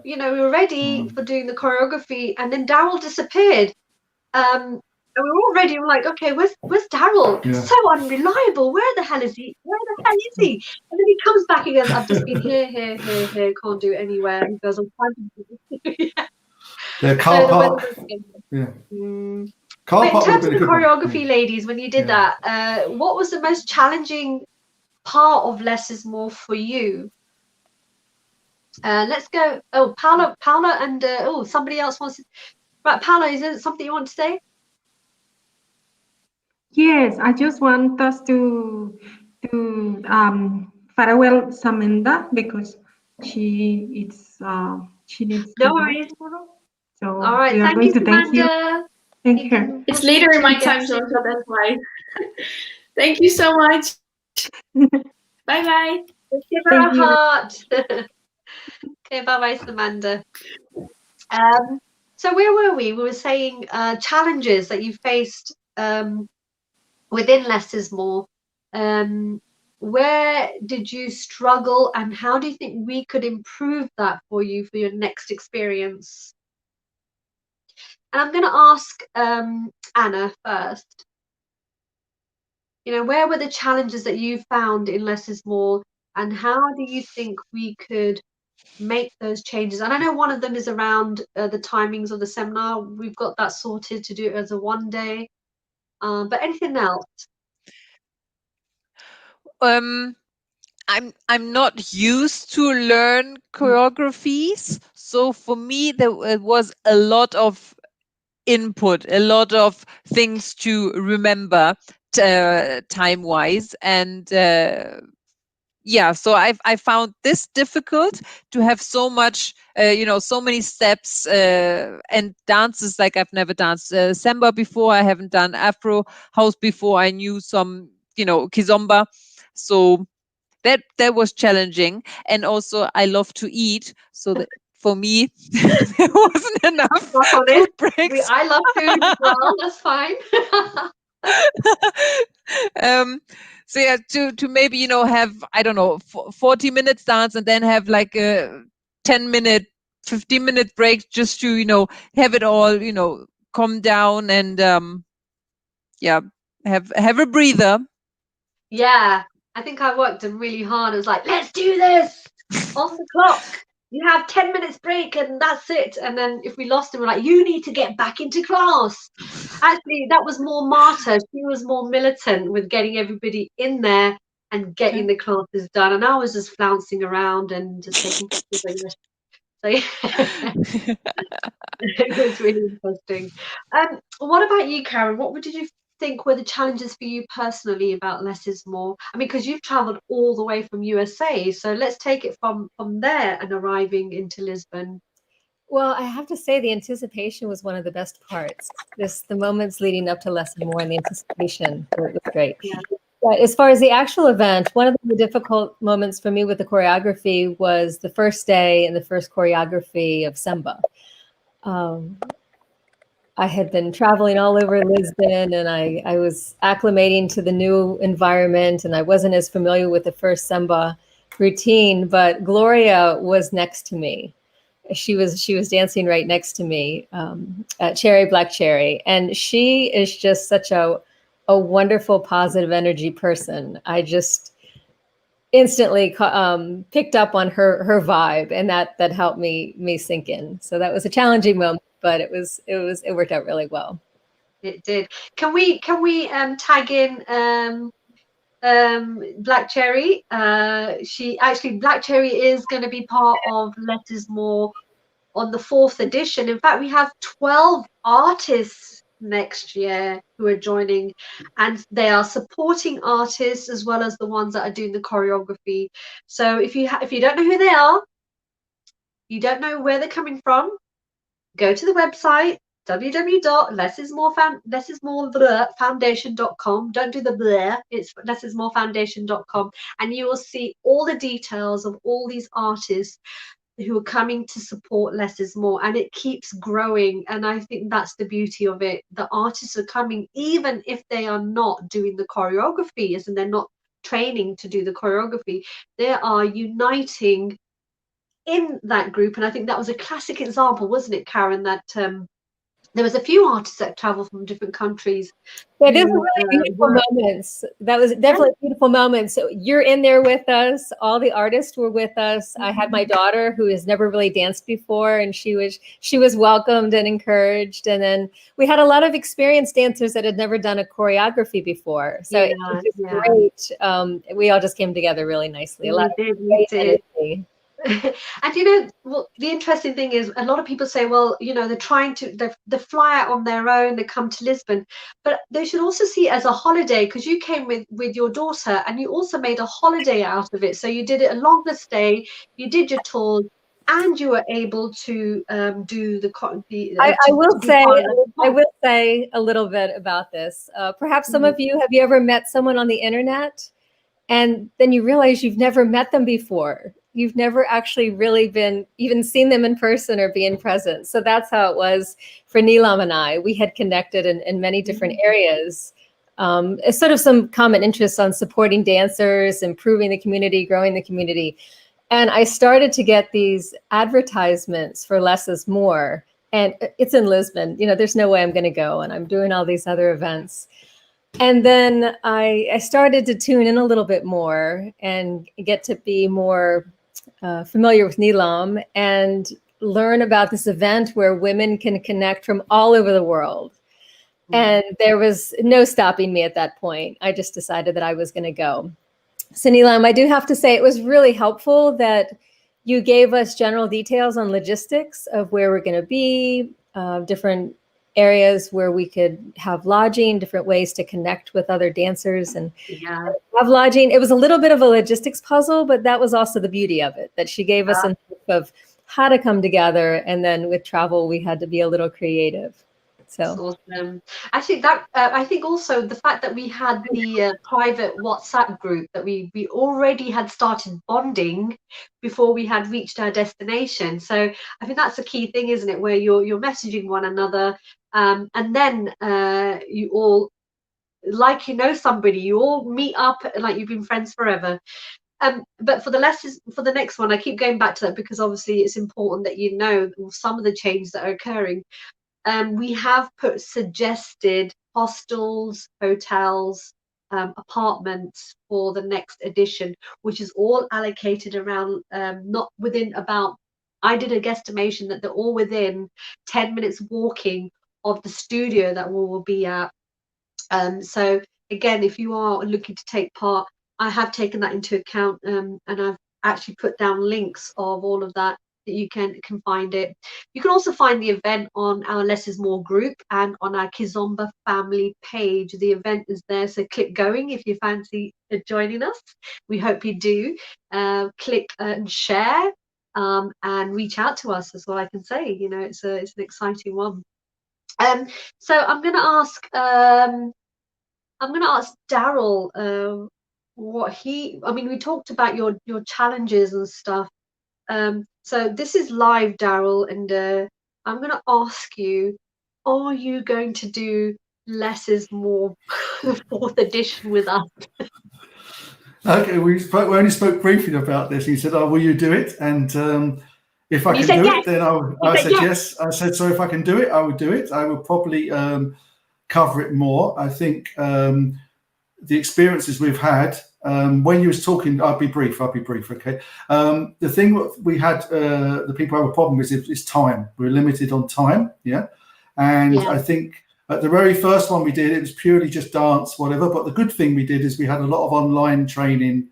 We were ready for doing the choreography, and then Daryl disappeared. And we were all ready. We're like, okay, where's Daryl? Yeah. So unreliable. Where the hell is he? Where the hell is he? And then he comes back and goes, I've just been here, can't do it anywhere. And he goes, I'm trying to do it. The car park. Yeah. Car But park in terms of the would be a good one. choreography, ladies, when you did that, what was the most challenging part of Less Is More for you? Let's go. Oh, Paula, and somebody else wants to. Right, Paula, is there something you want to say? Yes, I just want us to farewell Samantha because she needs No worries. So all right, we are going to thank you. Amanda. Thank you. It's later in my time zone, so that's why. Thank you so much. Bye-bye. Give her a heart. Okay, bye-bye, Samantha. So where were we? We were saying challenges that you faced within Less Is More. Where did you struggle, and how do you think we could improve that for you for your next experience? And I'm going to ask Anna first. Where were the challenges that you found in Less Is More, and how do you think we could make those changes? And I know one of them is around the timings of the seminar. We've got that sorted to do it as a one day. But anything else? I'm not used to learn choreographies, so for me there was a lot of input, a lot of things to remember time-wise, and so I found this difficult to have so much, so many steps and dances. Like I've never danced samba before. I haven't done Afro house before. I knew some, kizomba. So that was challenging. And also I love to eat. So that for me, there wasn't enough food breaks. I love food as well. That's fine. So yeah, to maybe, have, I don't know, 40 minutes dance and then have like a 10-minute, 15-minute break just to, have it all, calm down and, have a breather. Yeah, I think I worked them really hard. It was like, let's do this off the clock. You have 10 minutes break and that's it. And then if we lost him, we're like, you need to get back into class. Actually, that was more Marta. She was more militant with getting everybody in there and getting the classes done. And I was just flouncing around and just taking pictures. So yeah, it was really interesting. What about you, Karen? What did you think were the challenges for you personally about Less Is More? I mean, because you've traveled all the way from USA, so let's take it from there and arriving into Lisbon. Well, I have to say the anticipation was one of the best parts. The moments leading up to Less Is More and the anticipation was great. Yeah. But as far as the actual event, one of the difficult moments for me with the choreography was the first day and the first choreography of Samba. I had been traveling all over Lisbon and I was acclimating to the new environment and I wasn't as familiar with the first Samba routine, but Gloria was next to me. She was dancing right next to me at Cherry Black Cherry. And she is just such a a wonderful, positive energy person. I just instantly picked up on her vibe, and that helped me sink in. So that was a challenging moment, but it worked out really well. It did. Can we tag in Black Cherry? Black Cherry is going to be part of Less Is More on the 4th edition. In fact, we have 12 artists next year who are joining, and they are supporting artists as well as the ones that are doing the choreography. So if you don't know who they are, you don't know where they're coming from, go to the website www.lessismorefoundation.com. Don't do the bleh, it's lessismorefoundation.com, and you will see all the details of all these artists who are coming to support Less Is More, and it keeps growing. And I think that's the beauty of it. The artists are coming even if they are not doing the choreography, as in they're not training to do the choreography, they are uniting in that group. And I think that was a classic example, wasn't it, Karen, that there was a few artists that travel from different countries. Yeah, those were really beautiful moments. That was definitely a beautiful moment. So you're in there with us. All the artists were with us. I had my daughter who has never really danced before, and she was welcomed and encouraged. And then we had a lot of experienced dancers that had never done a choreography before. So it was just great. We all just came together really nicely. A lot of great energy. And well, the interesting thing is a lot of people say, well, they're trying to they fly out on their own, they come to Lisbon, but they should also see it as a holiday, because you came with your daughter and you also made a holiday out of it. So you did it a longer stay, you did your tours, and you were able to do the I will say a little bit about this. Perhaps some of you, have you ever met someone on the internet and then you realize you've never met them before? You've never actually really even seen them in person or being present. So that's how it was for Neelam and I. We had connected in many different areas. Sort of some common interests on supporting dancers, improving the community, growing the community. And I started to get these advertisements for Less Is More. And it's in Lisbon. There's no way I'm going to go. And I'm doing all these other events. And then I started to tune in a little bit more and get to be more familiar with Neelam and learn about this event where women can connect from all over the world. And there was no stopping me at that point. I just decided that I was going to go. So Neelam, I do have to say it was really helpful that you gave us general details on logistics of where we're going to be, different areas where we could have lodging, different ways to connect with other dancers and have lodging. It was a little bit of a logistics puzzle, but that was also the beauty of it, that she gave us a tip of how to come together. And then with travel, we had to be a little creative. So awesome. Actually, I think also the fact that we had the private WhatsApp group, that we already had started bonding before we had reached our destination. So I think that's a key thing, isn't it? Where you're messaging one another, and then you all, like somebody, you all meet up like you've been friends forever. But for the next one, I keep going back to that because obviously it's important that some of the changes that are occurring. We have suggested hostels, hotels, apartments for the next edition, which is all allocated around, not within about, I did a guesstimation that they're all within 10 minutes walking of the studio that we will be at. So again, if you are looking to take part, I have taken that into account, and I've actually put down links of all of that you can find it. You can also find the event on our Less Is More group and on our 𝐾𝐶𝐬 family page. The event is there, so click going if you fancy joining us. We hope you do. Click and share, and reach out to us. That's all I can say. It's an exciting one. So I'm going to ask Daryl we talked about your challenges and stuff. So this is live, Daryl, and I'm going to ask you, are you going to do Less Is More 4th edition with us? Okay, we only spoke briefly about this. He said, will you do it? And if I can do it, then I said yes. I said, so if I can do it, I would do it. I would probably cover it more. I think the experiences we've had, when you was talking, I'll be brief, okay? The thing we had, the people have a problem with is time. We're limited on time, yeah? And I think at the very first one we did, it was purely just dance, whatever. But the good thing we did is we had a lot of online training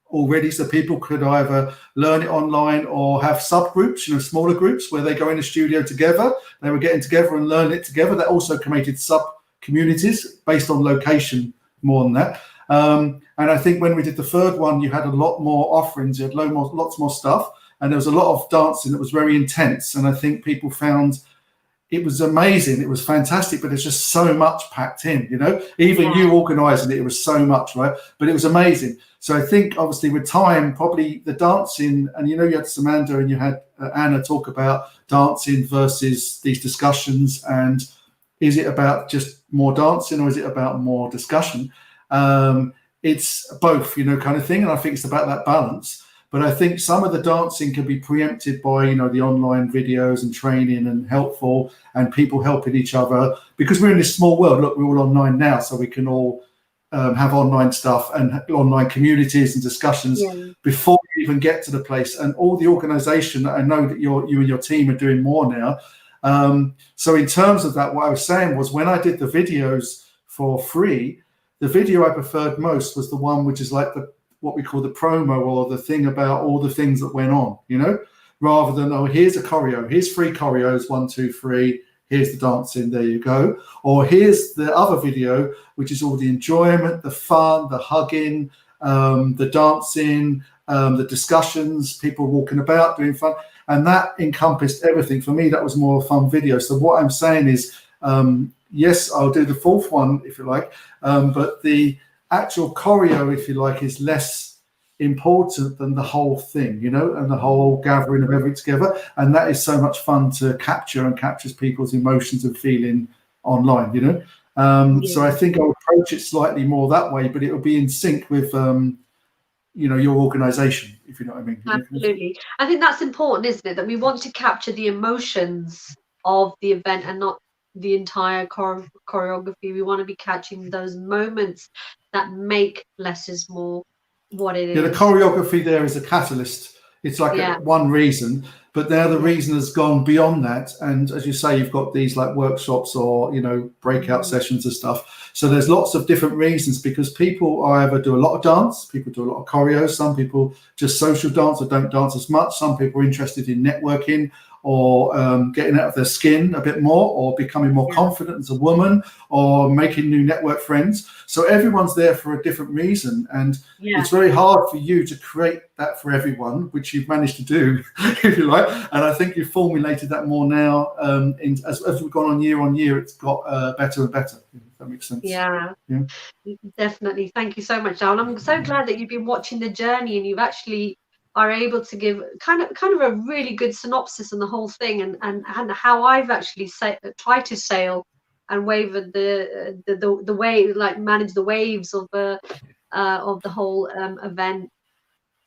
already, so people could either learn it online or have subgroups, smaller groups where they go in a studio together. They were getting together and learning it together. That also created sub-communities based on location more than that. And I think when we did the third one, you had a lot more offerings, you had lots more stuff, and there was a lot of dancing that was very intense. And I think people found it was amazing. It was fantastic, but there's just so much packed in, even you organizing it was so much, right? But it was amazing. So I think obviously with time, probably the dancing, and you had Samantha and you had Anna talk about dancing versus these discussions, and is it about just more dancing or is it about more discussion? It's both, kind of thing. And I think it's about that balance. But I think some of the dancing can be preempted by, the online videos and training and helpful and people helping each other, because we're in this small world. Look, we're all online now, so we can all have online stuff and online communities and discussions before we even get to the place. And all the organization that I know that you and your team are doing more now. So in terms of that, what I was saying was when I did the videos for free, the video I preferred most was the one which is like what we call the promo, or the thing about all the things that went on, rather than, oh, here's a choreo, here's 3 choreos, 1, 2, 3, here's the dancing, there you go. Or here's the other video, which is all the enjoyment, the fun, the hugging, the dancing, the discussions, people walking about, doing fun. And that encompassed everything. For me, that was more a fun video. So what I'm saying is, yes, I'll do the 4th one, if you like, but the actual choreo, if you like, is less important than the whole thing, and the whole gathering of everything together. And that is so much fun to capture, and captures people's emotions and feeling online, So I think I'll approach it slightly more that way, but it will be in sync with, your organization, if you know what I mean. Absolutely. I think that's important, isn't it? That we want to capture the emotions of the event and not the entire choreography. We want to be catching those moments that make Less Is More what it is. The choreography there is a catalyst. It's like one reason, but now the reason has gone beyond that. And as you say, you've got these like workshops or, breakout sessions and stuff. So there's lots of different reasons, because people either do a lot of dance, people do a lot of choreo, some people just social dance or don't dance as much. Some people are interested in networking, or getting out of their skin a bit more, or becoming more confident as a woman, or making new network friends. So everyone's there for a different reason. And it's very hard for you to create that for everyone, which you've managed to do, if you like. And I think you've formulated that more now. As we've gone on year, it's got better and better. If that makes sense. Yeah, definitely. Thank you so much, Darren. I'm so glad that you've been watching the journey and you've actually are able to give kind of a really good synopsis on the whole thing, and how I've actually tried to sail and waver the wave, like manage the waves of the whole event.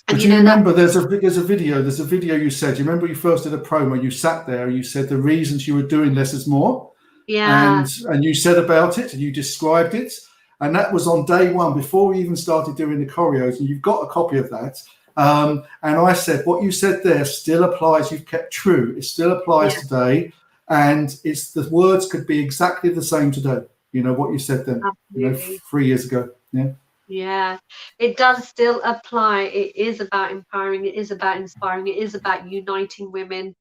And do you remember there's a video you said, you remember you first did a promo, you sat there, you said the reasons you were doing Less Is More, and you said about it and you described it, and that was on day 1 before we even started doing the choreos, and you've got a copy of that. And I said, what you said there still applies. You've kept true. It still applies today. And it's the words could be exactly the same today. What you said then, 3 years ago. Yeah, it does still apply. It is about empowering. It is about inspiring. It is about uniting women.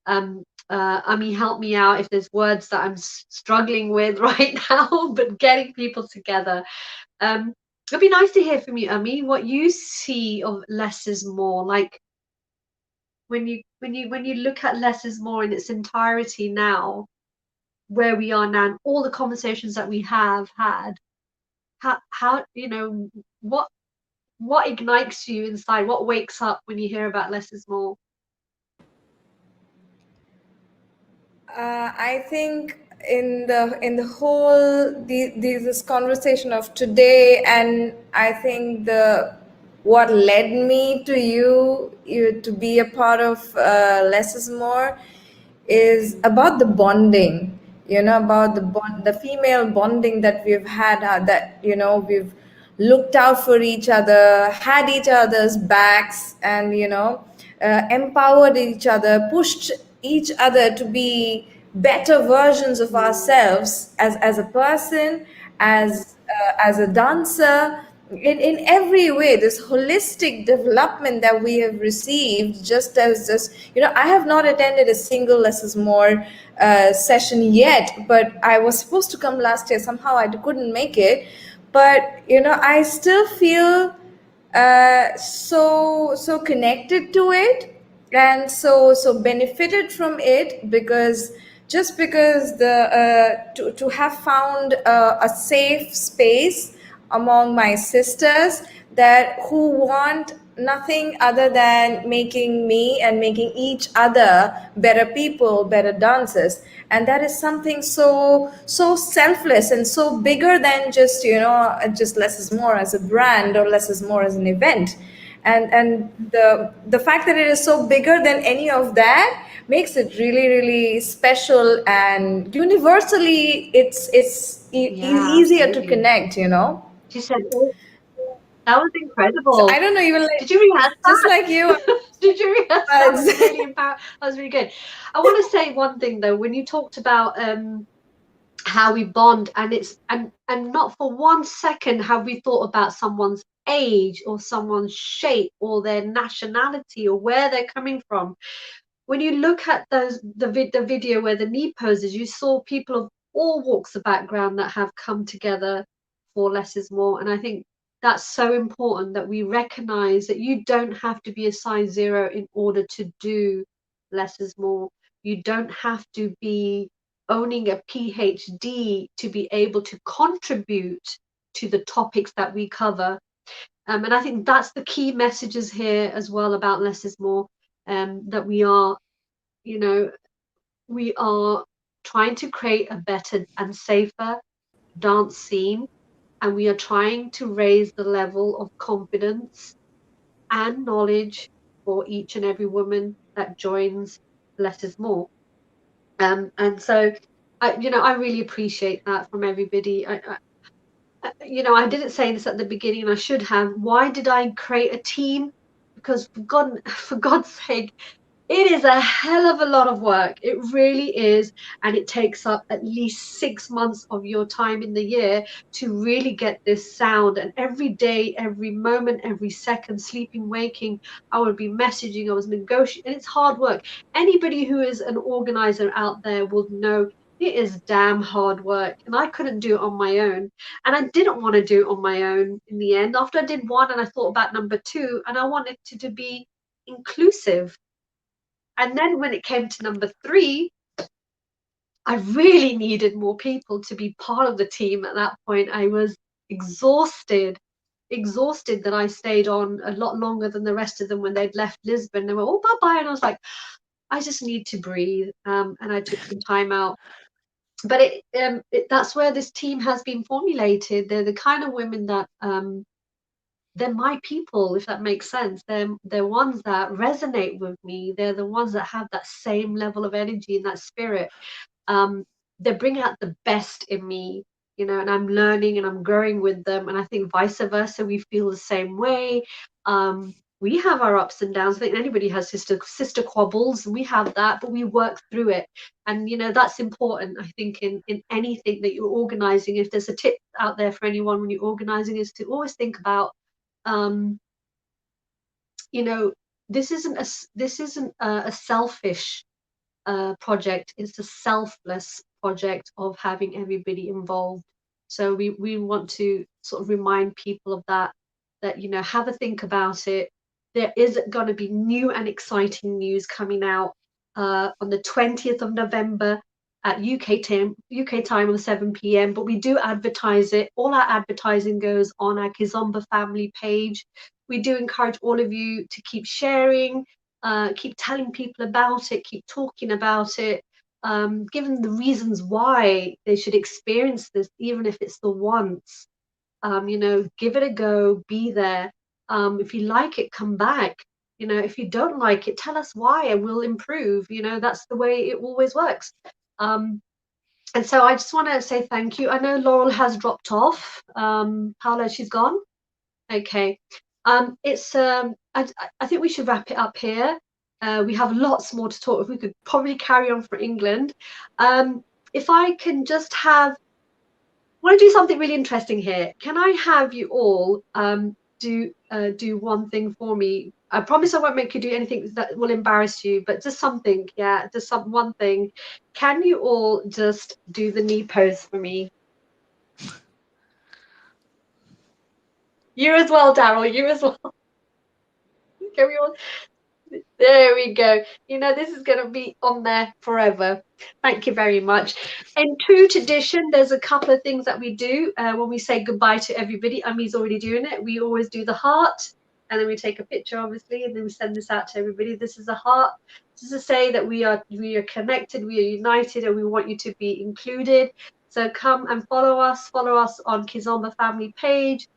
Help me out if there's words that I'm struggling with right now, but getting people together. It'd be nice to hear from you, Ami, what you see of Less Is More. Like when you look at Less Is More in its entirety now, where we are now, and all the conversations that we have had, how what ignites you inside? What wakes up when you hear about Less Is More? I think in the whole this conversation of today, and I think what led me to you to be a part of Less Is More is about the bonding. about the female bonding that we've had, that, we've looked out for each other, had each other's backs, and, empowered each other, pushed each other to be better versions of ourselves as a person, as a dancer, in every way. This holistic development that we have received, just as I have not attended a single Less Is More session yet, but I was supposed to come last year. Somehow I couldn't make it, but I still feel so connected to it, and so benefited from it, because to have found a safe space among my sisters that who want nothing other than making me and making each other better people, better dancers. And that is something so selfless and so bigger than just just Less Is More as a brand or Less Is More as an event. And the fact that it is so bigger than any of that makes it really, really special, and universally it's easier to connect. She said, oh, that was incredible. So, I don't know, even did you rehearse just that? like you? Did you rehearse that? That was really good. I want to say one thing though. When you talked about how we bond, and not for 1 second have we thought about someone's age or someone's shape or their nationality or where they're coming from. When you look at the video where the knee poses, you saw people of all walks of background that have come together for Less Is More. And I think that's so important, that we recognize that you don't have to be a size 0 in order to do Less Is More. You don't have to be owning a PhD to be able to contribute to the topics that we cover. And I think that's the key messages here as well about Less Is More, that we are, we are trying to create a better and safer dance scene, and we are trying to raise the level of confidence and knowledge for each and every woman that joins Less Is More. And so, I really appreciate that from everybody. I didn't say this at the beginning, and I should have. Why did I create a team? Because for God's sake, it is a hell of a lot of work. It really is. And it takes up at least 6 months of your time in the year to really get this sound. And every day, every moment, every second, sleeping, waking, I would be messaging, I was negotiating. And it's hard work. Anybody who is an organizer out there will know it is damn hard work. And I couldn't do it on my own. And I didn't want to do it on my own in the end. After I did 1 and I thought about number 2, and I wanted to be inclusive. And then when it came to number 3, I really needed more people to be part of the team. At that point, I was exhausted that I stayed on a lot longer than the rest of them. When they'd left Lisbon, they were all bye-bye. And I was like, I just need to breathe. And I took some time out. But that's where this team has been formulated. They're the kind of women that they're my people, if that makes sense. They're ones that resonate with me. They're the ones that have that same level of energy and that spirit. They bring out the best in me, and I'm learning and I'm growing with them. And I think vice versa, we feel the same way. We have our ups and downs. I think anybody has sister quabbles, and we have that, but we work through it. And that's important. I think in anything that you're organizing, if there's a tip out there for anyone when you're organizing, is to always think about this isn't a selfish project. It's a selfless project of having everybody involved. So we want to sort of remind people of that have a think about it. There is going to be new and exciting news coming out on the 20th of November at UK time on 7 p.m. But we do advertise it. All our advertising goes on our 𝘊𝐶𝐵 family page. We do encourage all of you to keep sharing, keep telling people about it, keep talking about it, giving the reasons why they should experience this, even if it's the once. Give it a go, be there. If you like it, come back. If you don't like it, tell us why and we'll improve. That's the way it always works. And And so I just want to say thank you. I know Laurel has dropped off. Paola, she's gone. Okay. I think we should wrap it up here. We have lots more to talk. We could probably carry on for England. If I can just have, I want to do something really interesting here. Can I have you all do one thing for me? I promise I won't make you do anything that will embarrass you, but just something, yeah, just one thing. Can you all just do the knee pose for me? You as well, Daryl, you as well. Can we all? There we go. You know, this is going to be on there forever. Thank you very much. In true tradition, there's a couple of things that we do when we say goodbye to everybody. Ami's already doing it. We always do the heart, and then we take a picture, obviously, and then we send this out to everybody. This is a heart. This is to say that we are connected, we are united, and we want you to be included. So come and follow us. Follow us on Kizomba family page.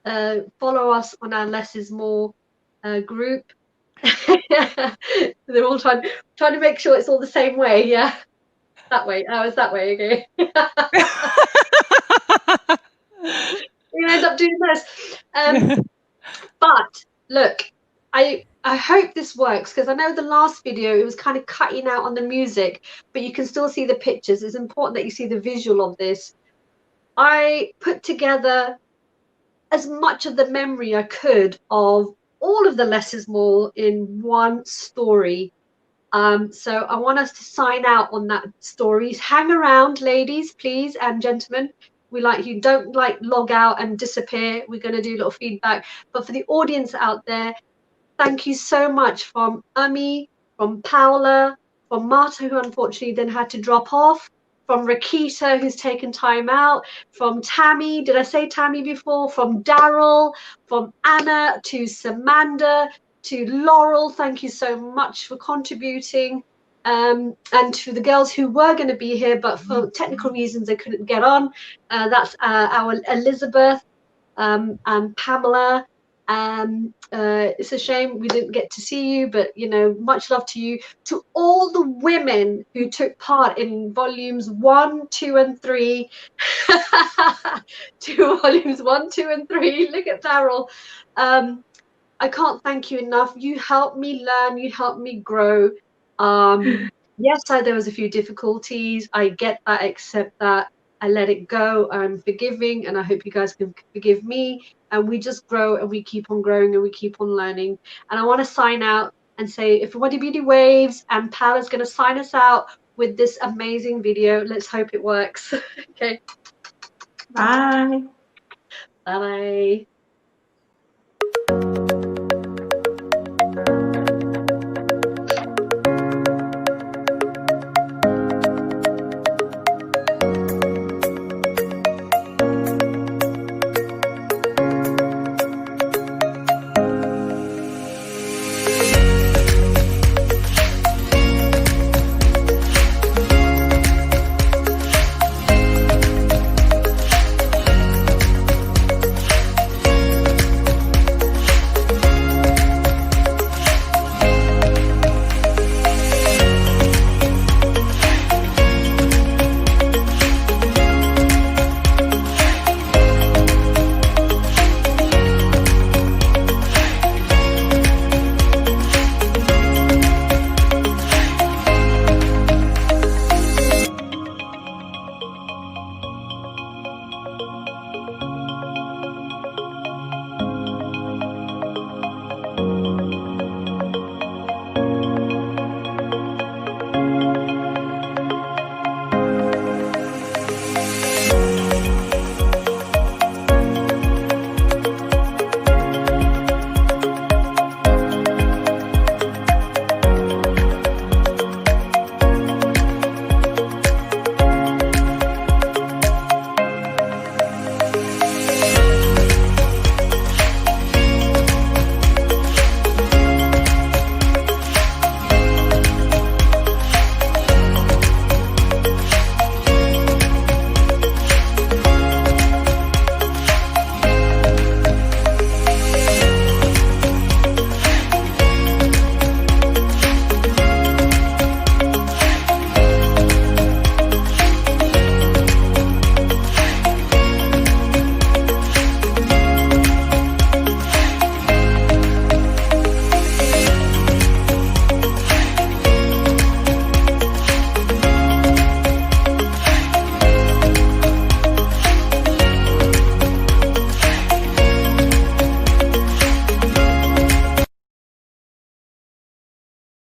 Follow us on our Less Is More group. They're all trying to make sure it's all the same way. Yeah, that way. Oh, it's that way. Okay. We end up doing this. But look, I hope this works, because I know the last video it was kind of cutting out on the music, but you can still see the pictures. It's important that you see the visual of this. I put together as much of the memory I could of all of the Less Is More in one story. So I want us to sign out on that story. Hang around, ladies, please, and gentlemen. We like you. Don't log out and disappear. We're going to do a little feedback. But for the audience out there, thank you so much from Ami, from Paola, from Marta, who unfortunately then had to drop off, from Rakita, who's taken time out, from Tammy, did I say Tammy before? From Daryl, from Anna, to Samantha, to Laurel, thank you so much for contributing. And to the girls who were going to be here, but for technical reasons they couldn't get on. That's our Elizabeth and Pamela. It's a shame we didn't get to see you, but you know, much love to you. To all the women who took part in volumes 1, 2 and 3. To volumes 1, 2 and 3. Look at Daryl. I can't thank you enough. You helped me learn, you helped me grow. Yes, there was a few difficulties. I get that, accept that. I let it go. I'm forgiving, and I hope you guys can forgive me. And we just grow, and we keep on growing, and we keep on learning. And I want to sign out and say, if 𝑘𝑏𝑑𝑦 waves, and Paola's going to sign us out with this amazing video. Let's hope it works. Okay. Bye. Bye.